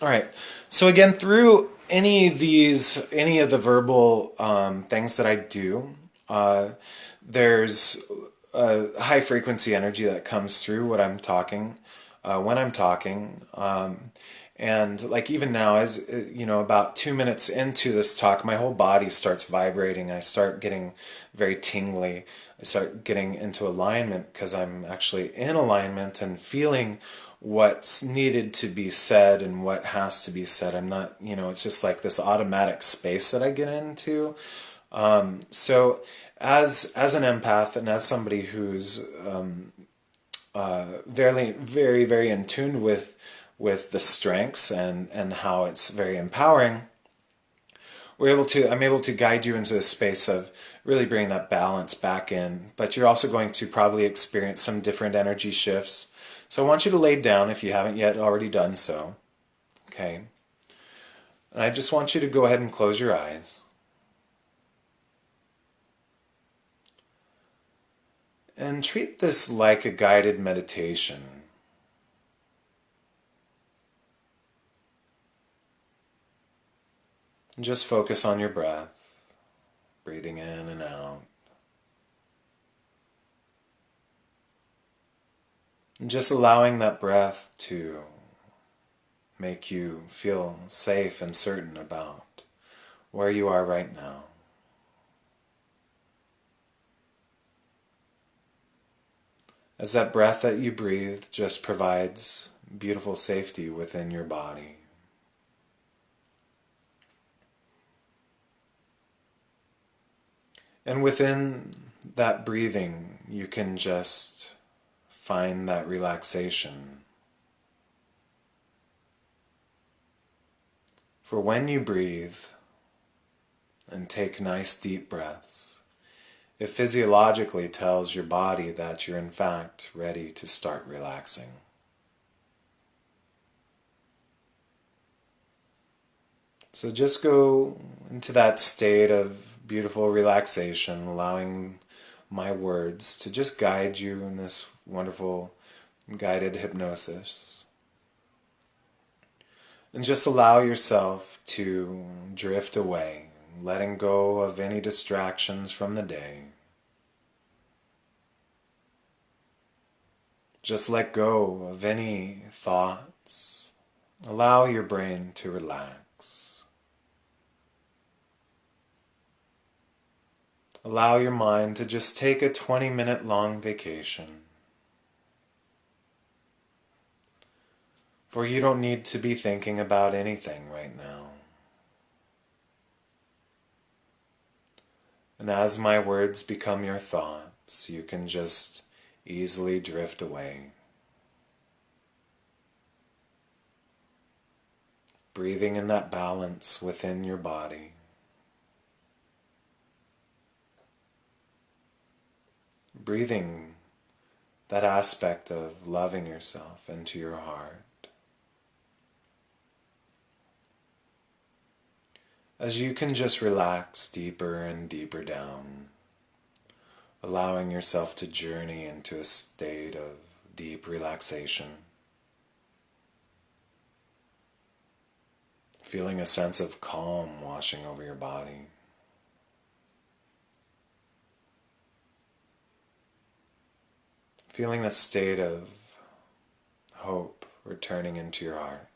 right. So again, through any of the verbal things that I do, there's a high frequency energy that comes through what I'm talking, when I'm talking. And like even now, as you know, about 2 minutes into this talk, my whole body starts vibrating. I start getting very tingly. I start getting into alignment because I'm actually in alignment and feeling what's needed to be said and what has to be said. I'm not, you know, it's just like this automatic space that I get into. So as an empath and as somebody who's very, very, very in tune with the strengths and how it's very empowering, I'm able to guide you into a space of really bringing that balance back in. But you're also going to probably experience some different energy shifts. So I want you to lay down if you haven't yet already done so. Okay. And I just want you to go ahead and close your eyes. And treat this like a guided meditation. And just focus on your breath, breathing in and out. And just allowing that breath to make you feel safe and certain about where you are right now. As that breath that you breathe just provides beautiful safety within your body. And within that breathing, you can just find that relaxation. For when you breathe and take nice deep breaths, it physiologically tells your body that you're in fact ready to start relaxing. So just go into that state of beautiful relaxation, allowing my words to just guide you in this wonderful guided hypnosis. And just allow yourself to drift away, letting go of any distractions from the day. Just let go of any thoughts. Allow your brain to relax. Allow your mind to just take a 20-minute long vacation. For you don't need to be thinking about anything right now. And as my words become your thoughts, you can just easily drift away. Breathing in that balance within your body. Breathing that aspect of loving yourself into your heart. As you can just relax deeper and deeper down, allowing yourself to journey into a state of deep relaxation, feeling a sense of calm washing over your body. Feeling a state of hope returning into your heart.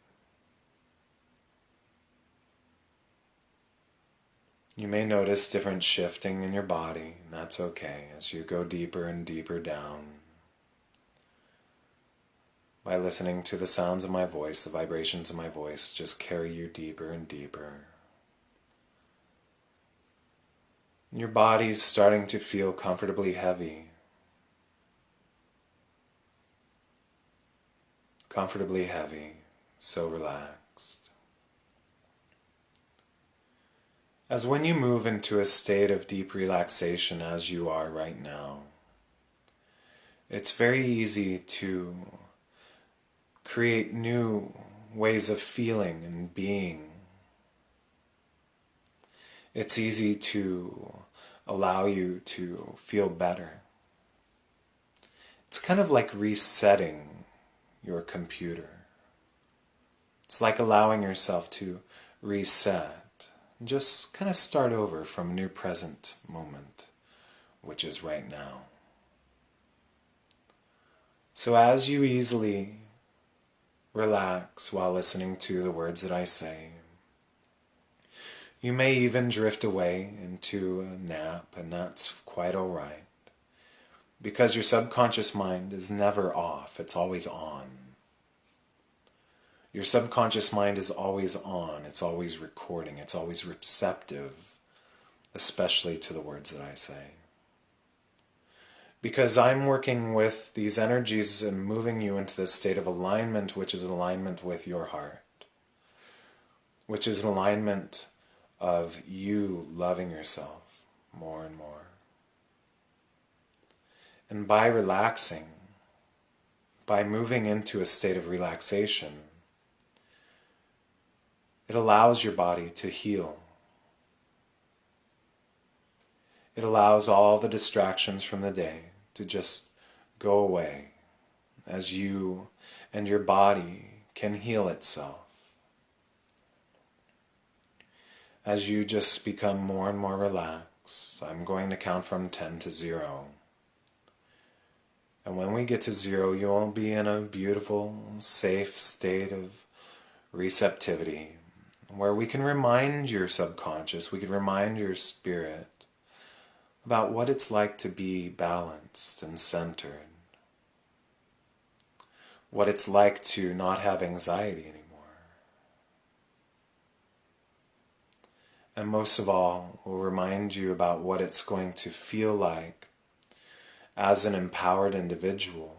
You may notice different shifting in your body, and that's okay as you go deeper and deeper down. By listening to the sounds of my voice, the vibrations of my voice just carry you deeper and deeper. Your body's starting to feel comfortably heavy. Comfortably heavy, so relaxed. As when you move into a state of deep relaxation as you are right now, it's very easy to create new ways of feeling and being. It's easy to allow you to feel better. It's kind of like resetting your computer. It's like allowing yourself to reset. Just kind of start over from a new present moment, which is right now. So as you easily relax while listening to the words that I say, you may even drift away into a nap, and that's quite all right. Because your subconscious mind is never off, it's always on. Your subconscious mind is always on, it's always recording, it's always receptive, especially to the words that I say. Because I'm working with these energies and moving you into this state of alignment, which is an alignment with your heart, which is an alignment of you loving yourself more and more. And by relaxing, by moving into a state of relaxation, it allows your body to heal. It allows all the distractions from the day to just go away as you and your body can heal itself. As you just become more and more relaxed, I'm going to count from 10 to 0. And when we get to 0, you'll be in a beautiful, safe state of receptivity, where we can remind your subconscious, we can remind your spirit about what it's like to be balanced and centered, what it's like to not have anxiety anymore. And most of all, we'll remind you about what it's going to feel like as an empowered individual.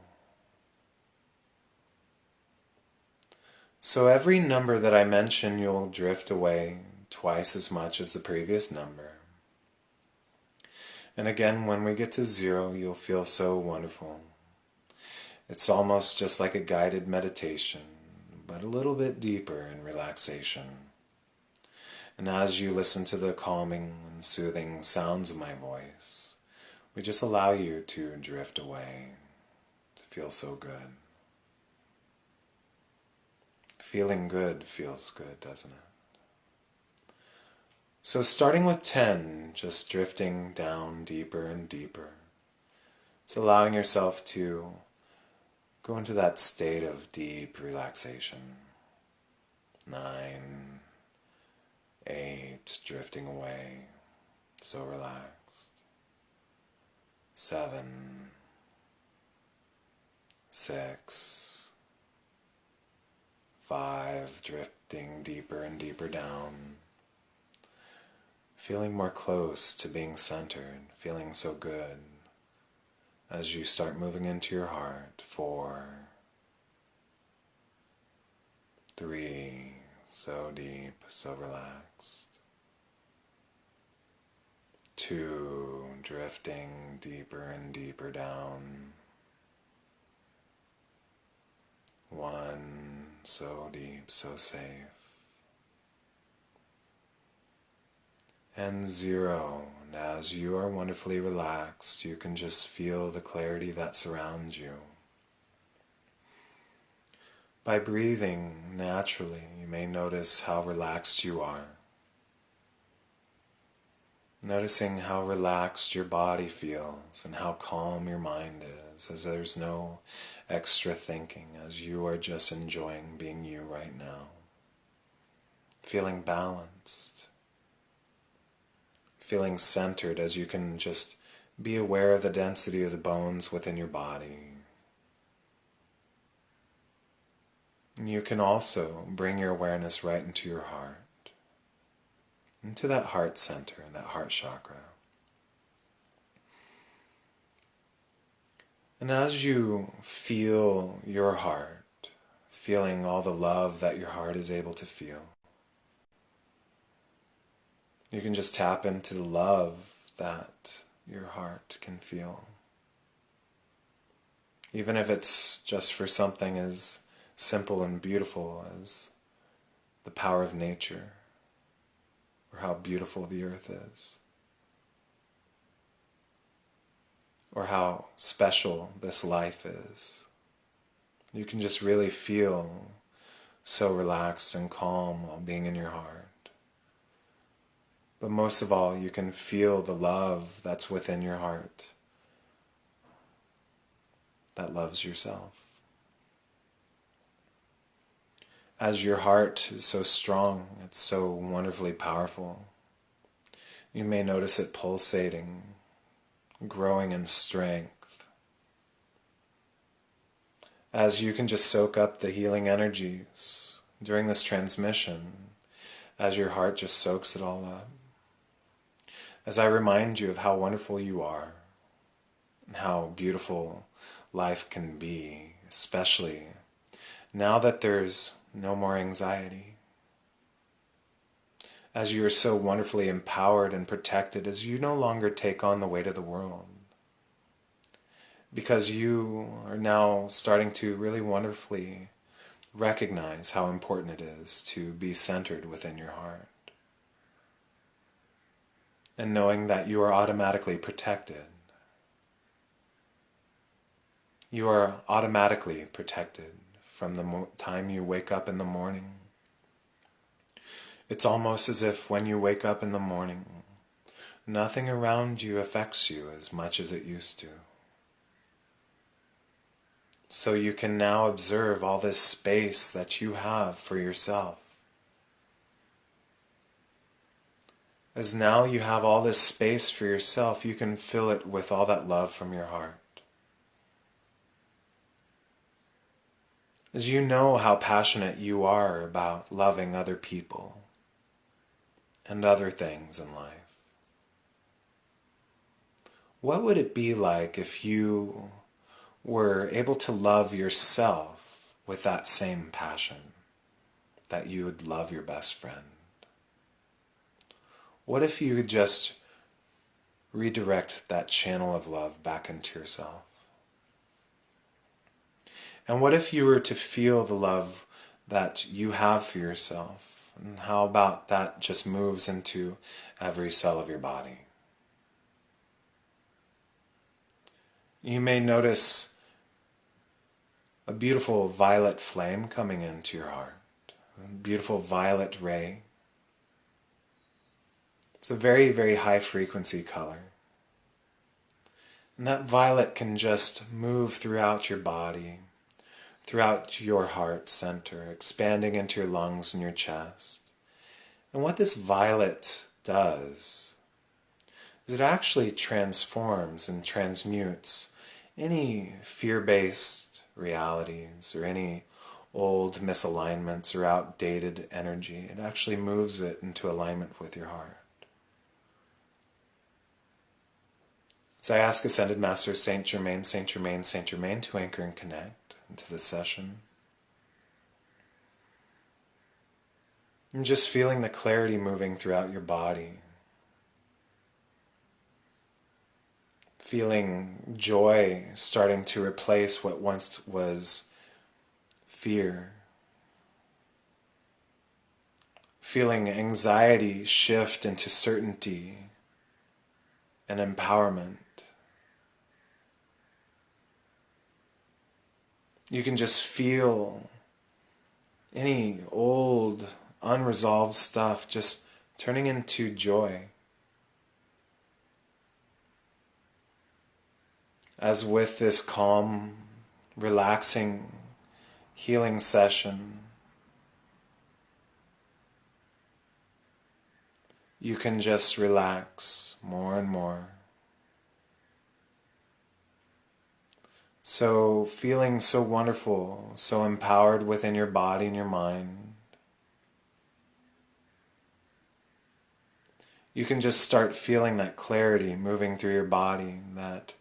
So every number that I mention, you'll drift away twice as much as the previous number. And again, when we get to 0, you'll feel so wonderful. It's almost just like a guided meditation, but a little bit deeper in relaxation. And as you listen to the calming and soothing sounds of my voice, we just allow you to drift away, to feel so good. Feeling good feels good, doesn't it? So starting with 10, just drifting down deeper and deeper. It's allowing yourself to go into that state of deep relaxation. 9, 8, drifting away, so relaxed. 7, 6, 5, drifting deeper and deeper down. Feeling more close to being centered, feeling so good as you start moving into your heart. 4, 3, so deep, so relaxed. 2, drifting deeper and deeper down. 1, so deep, so safe. And 0, and as you are wonderfully relaxed, you can just feel the clarity that surrounds you. By breathing naturally, you may notice how relaxed you are. Noticing how relaxed your body feels and how calm your mind is, as there's no extra thinking, as you are just enjoying being you right now. Feeling balanced. Feeling centered as you can just be aware of the density of the bones within your body. And you can also bring your awareness right into your heart, into that heart center, that heart chakra. And as you feel your heart, feeling all the love that your heart is able to feel, you can just tap into the love that your heart can feel. Even if it's just for something as simple and beautiful as the power of nature, or how beautiful the earth is, or how special this life is. You can just really feel so relaxed and calm while being in your heart. But most of all, you can feel the love that's within your heart, that loves yourself. As your heart is so strong, it's so wonderfully powerful, you may notice it pulsating, growing in strength. As you can just soak up the healing energies during this transmission, as your heart just soaks it all up. As I remind you of how wonderful you are, and how beautiful life can be, especially now that there's no more anxiety. As you are so wonderfully empowered and protected, as you no longer take on the weight of the world. Because you are now starting to really wonderfully recognize how important it is to be centered within your heart. And knowing that you are automatically protected. You are automatically protected from the time you wake up in the morning. It's almost as if when you wake up in the morning, nothing around you affects you as much as it used to. So you can now observe all this space that you have for yourself. As now you have all this space for yourself, you can fill it with all that love from your heart. As you know how passionate you are about loving other people and other things in life. What would it be like if you were able to love yourself with that same passion that you would love your best friend? What if you could just redirect that channel of love back into yourself. And what if you were to feel the love that you have for yourself? And how about that just moves into every cell of your body? You may notice a beautiful violet flame coming into your heart, a beautiful violet ray. It's a very, very high frequency color. And that violet can just move throughout your body, throughout your heart center, expanding into your lungs and your chest. And what this violet does is it actually transforms and transmutes any fear-based realities or any old misalignments or outdated energy. It actually moves it into alignment with your heart. So I ask Ascended Master Saint Germain, Saint Germain, Saint Germain to anchor and connect into this session. And just feeling the clarity moving throughout your body. Feeling joy starting to replace what once was fear. Feeling anxiety shift into certainty and empowerment. You can just feel any old, unresolved stuff just turning into joy. As with this calm, relaxing, healing session, you can just relax more and more. So feeling so wonderful, so empowered within your body and your mind. You can just start feeling that clarity moving through your body, that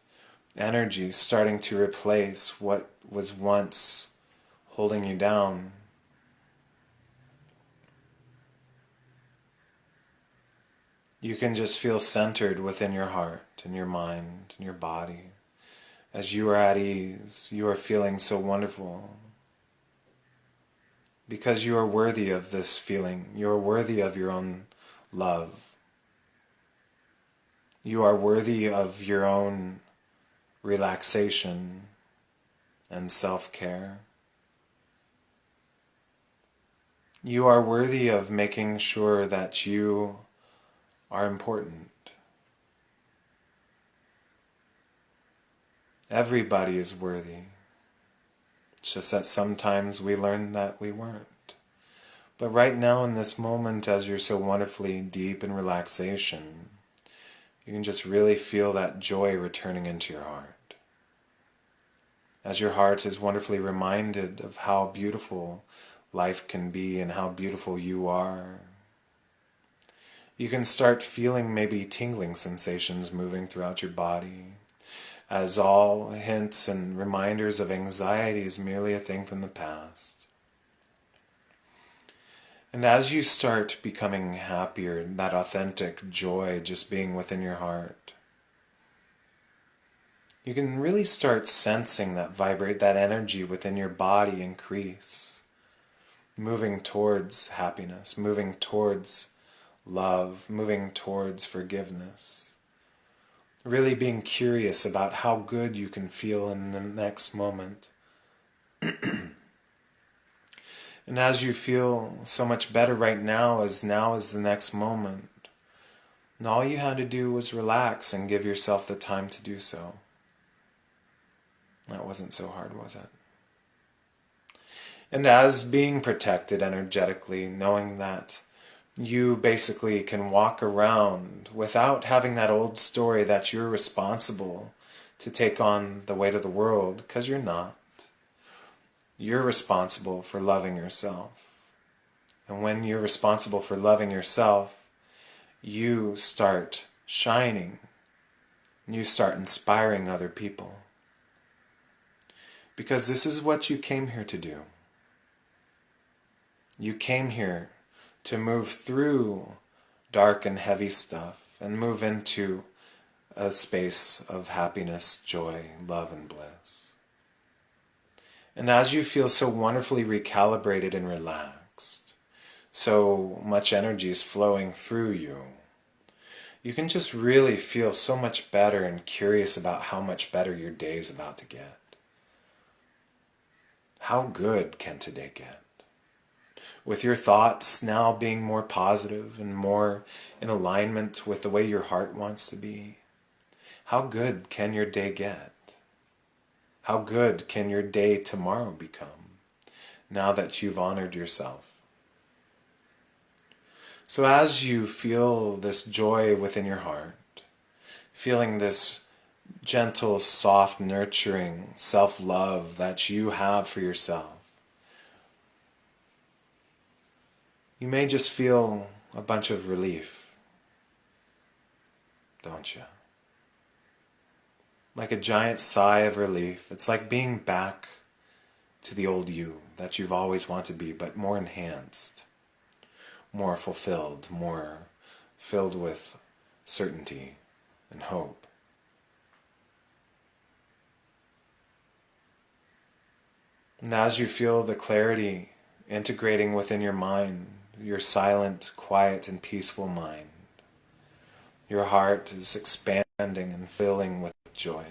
energy starting to replace what was once holding you down. You can just feel centered within your heart and your mind and your body. As you are at ease, you are feeling so wonderful. Because you are worthy of this feeling. You are worthy of your own love. You are worthy of your own relaxation and self-care. You are worthy of making sure that you are important. Everybody is worthy. It's just that sometimes we learn that we weren't. But right now in this moment, as you're so wonderfully deep in relaxation, you can just really feel that joy returning into your heart. As your heart is wonderfully reminded of how beautiful life can be and how beautiful you are. You can start feeling maybe tingling sensations moving throughout your body, as all hints and reminders of anxiety is merely a thing from the past. And as you start becoming happier, that authentic joy just being within your heart, you can really start sensing that that energy within your body increase, moving towards happiness, moving towards love, moving towards forgiveness. Really being curious about how good you can feel in the next moment. And as you feel so much better right now is the next moment. And all you had to do was relax and give yourself the time to do so. That wasn't so hard, was it? And as being protected energetically, knowing that you basically can walk around without having that old story that you're responsible to take on the weight of the world, because you're not. You're responsible for loving yourself. And when you're responsible for loving yourself, you start shining. You start inspiring other people. Because this is what you came here to do. You came here to move through dark and heavy stuff and move into a space of happiness, joy, love, and bliss. And as you feel so wonderfully recalibrated and relaxed, so much energy is flowing through you, you can just really feel so much better and curious about how much better your day is about to get. How good can today get? With your thoughts now being more positive and more in alignment with the way your heart wants to be, how good can your day get? How good can your day tomorrow become now that you've honored yourself? So as you feel this joy within your heart, feeling this gentle, soft, nurturing self-love that you have for yourself, you may just feel a bunch of relief, don't you? Like a giant sigh of relief. It's like being back to the old you that you've always wanted to be, but more enhanced, more fulfilled, more filled with certainty and hope. And as you feel the clarity integrating within your mind, your silent, quiet, and peaceful mind, your heart is expanding and filling with joy.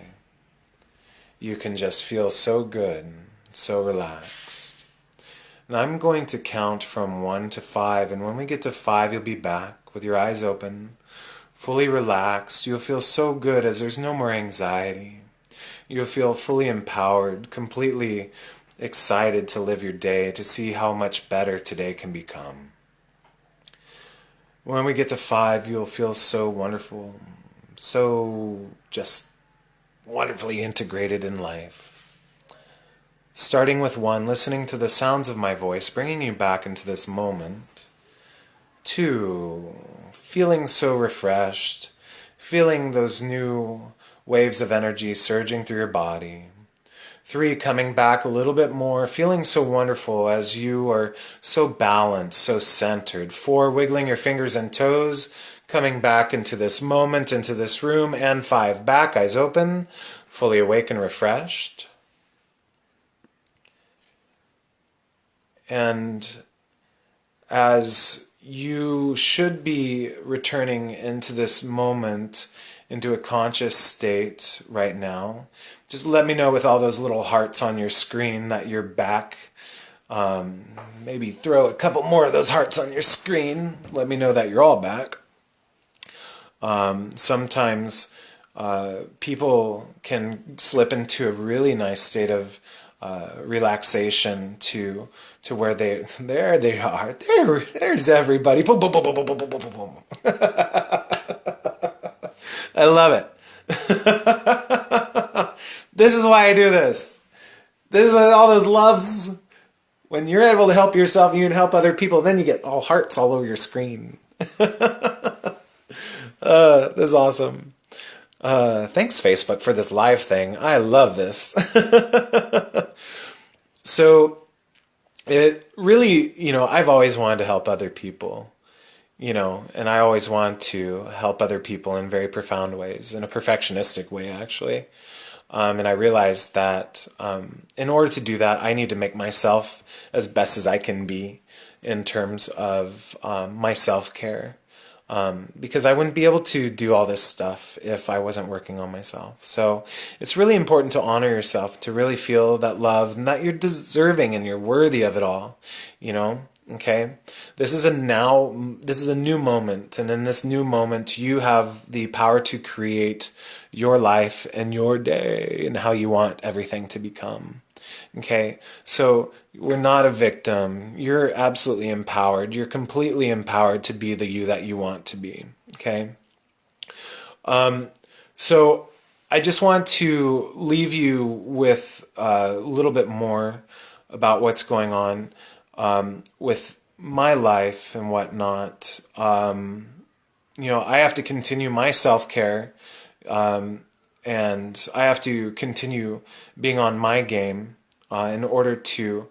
You can just feel so good, so relaxed. And I'm going to count from 1 to 5, and when we get to 5, you'll be back with your eyes open, fully relaxed. You'll feel so good as there's no more anxiety. You'll feel fully empowered, completely excited to live your day, to see how much better today can become. When we get to 5, you'll feel so wonderful, so just wonderfully integrated in life. Starting with 1, listening to the sounds of my voice, bringing you back into this moment. 2, feeling so refreshed, feeling those new waves of energy surging through your body. 3, coming back a little bit more, feeling so wonderful as you are so balanced, so centered. 4, wiggling your fingers and toes, coming back into this moment, into this room. And 5, back, eyes open, fully awake and refreshed. And as you should be returning into this moment, into a conscious state right now, just let me know with all those little hearts on your screen that you're back. Maybe throw a couple more of those hearts on your screen. Let me know that you're all back. Sometimes people can slip into a really nice state of relaxation to where there they are. There's everybody. Boom, boom, boom, boom, boom, boom, boom, boom, boom. I love it. This is why I do this. This is all those loves. When you're able to help yourself, you can help other people, then you get all hearts all over your screen. This is awesome. Thanks, Facebook, for this live thing. I love this. So, it really, I've always wanted to help other people. And I always want to help other people in very profound ways, in a perfectionistic way, actually. And I realized that in order to do that, I need to make myself as best as I can be in terms of my self-care. Because I wouldn't be able to do all this stuff if I wasn't working on myself. So it's really important to honor yourself, to really feel that love and that you're deserving and you're worthy of it all, Okay, this is a new moment, and in this new moment you have the power to create your life and your day and how you want everything to become. Okay, so we're not a victim. You're absolutely empowered. You're completely empowered to be the you that you want to be. Okay, so I just want to leave you with a little bit more about what's going on with my life and whatnot. I have to continue my self-care, and I have to continue being on my game in order to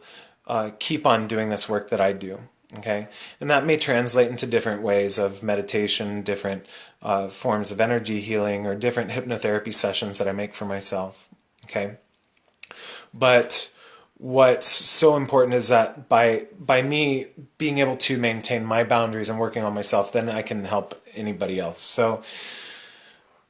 keep on doing this work that I do. Okay, and that may translate into different ways of meditation, different forms of energy healing, or different hypnotherapy sessions that I make for myself. Okay, but what's so important is that by me being able to maintain my boundaries and working on myself, then I can help anybody else. So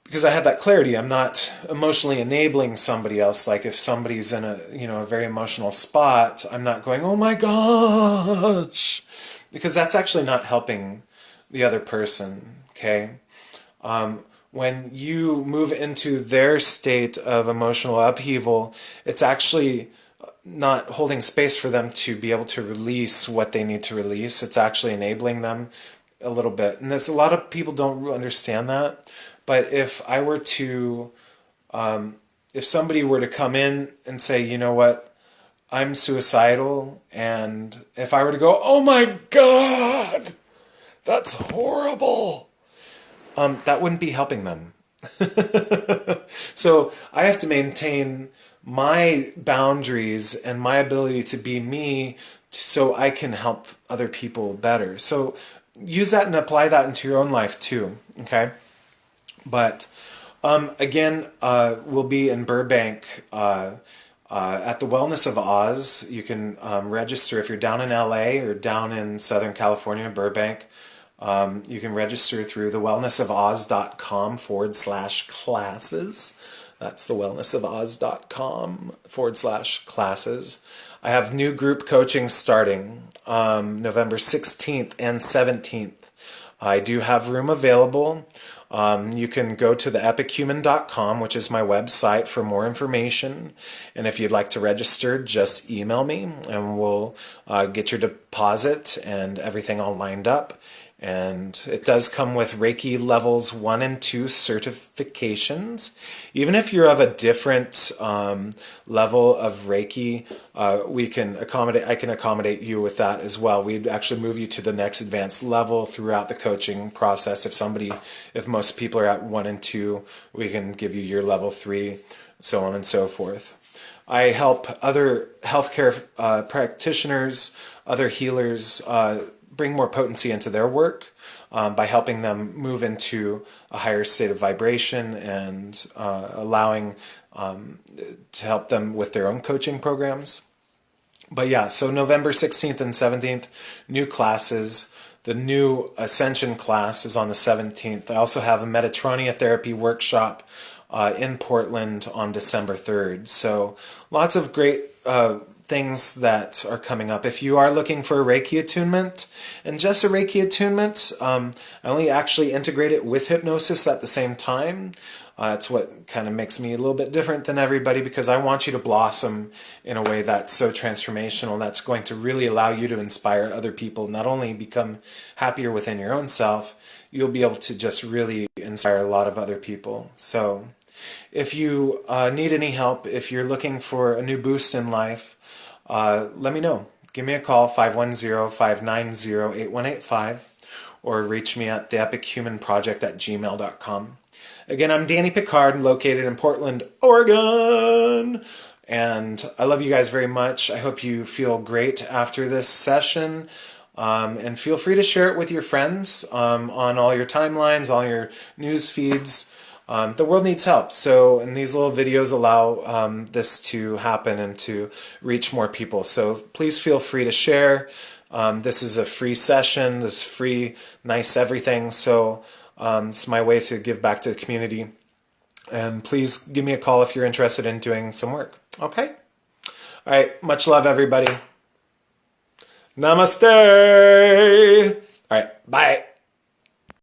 because I have that clarity, I'm not emotionally enabling somebody else. Like if somebody's in a very emotional spot, I'm not going, oh my gosh, because that's actually not helping the other person. Okay, when you move into their state of emotional upheaval, it's actually not holding space for them to be able to release what they need to release. It's actually enabling them a little bit. And there's a lot of people don't understand that. But if I were to, if somebody were to come in and say, you know what, I'm suicidal, and if I were to go, oh my God, that's horrible, that wouldn't be helping them. So I have to maintain my boundaries and my ability to be me so I can help other people better. So use that and apply that into your own life too, okay? But again, we'll be in Burbank at the Wellness of Oz. You can register if you're down in LA or down in Southern California, Burbank. You can register through thewellnessofoz.com/classes. That's thewellnessofoz.com/classes. I have new group coaching starting November 16th and 17th. I do have room available. You can go to theepichuman.com, which is my website, for more information. And if you'd like to register, just email me and we'll get your deposit and everything all lined up. And it does come with Reiki levels 1 and 2 certifications. Even if you're of a different level of Reiki, I can accommodate you with that as well. We'd actually move you to the next advanced level throughout the coaching process. If most people are at 1 and 2, we can give you your level 3, so on and so forth. I help other healthcare practitioners, other healers, bring more potency into their work by helping them move into a higher state of vibration and allowing to help them with their own coaching programs. But yeah, so November 16th and 17th, new classes. The new Ascension class is on the 17th. I also have a Metatronia therapy workshop in Portland on December 3rd. So lots of great things that are coming up. If you are looking for a Reiki attunement, and just a Reiki attunement, I only actually integrate it with hypnosis at the same time. That's what kind of makes me a little bit different than everybody, because I want you to blossom in a way that's so transformational, that's going to really allow you to inspire other people, not only become happier within your own self, you'll be able to just really inspire a lot of other people. So if you need any help, if you're looking for a new boost in life, let me know. Give me a call, 510-590-8185, or reach me at theepichumanproject@gmail.com. Again, I'm Danny Picard, located in Portland, Oregon, and I love you guys very much. I hope you feel great after this session, and feel free to share it with your friends on all your timelines, all your news feeds. The world needs help, and these little videos allow this to happen and to reach more people. So please feel free to share. This is a free session, this free, nice everything, so it's my way to give back to the community. And please give me a call if you're interested in doing some work. Okay? All right, much love, everybody. Namaste! All right, bye.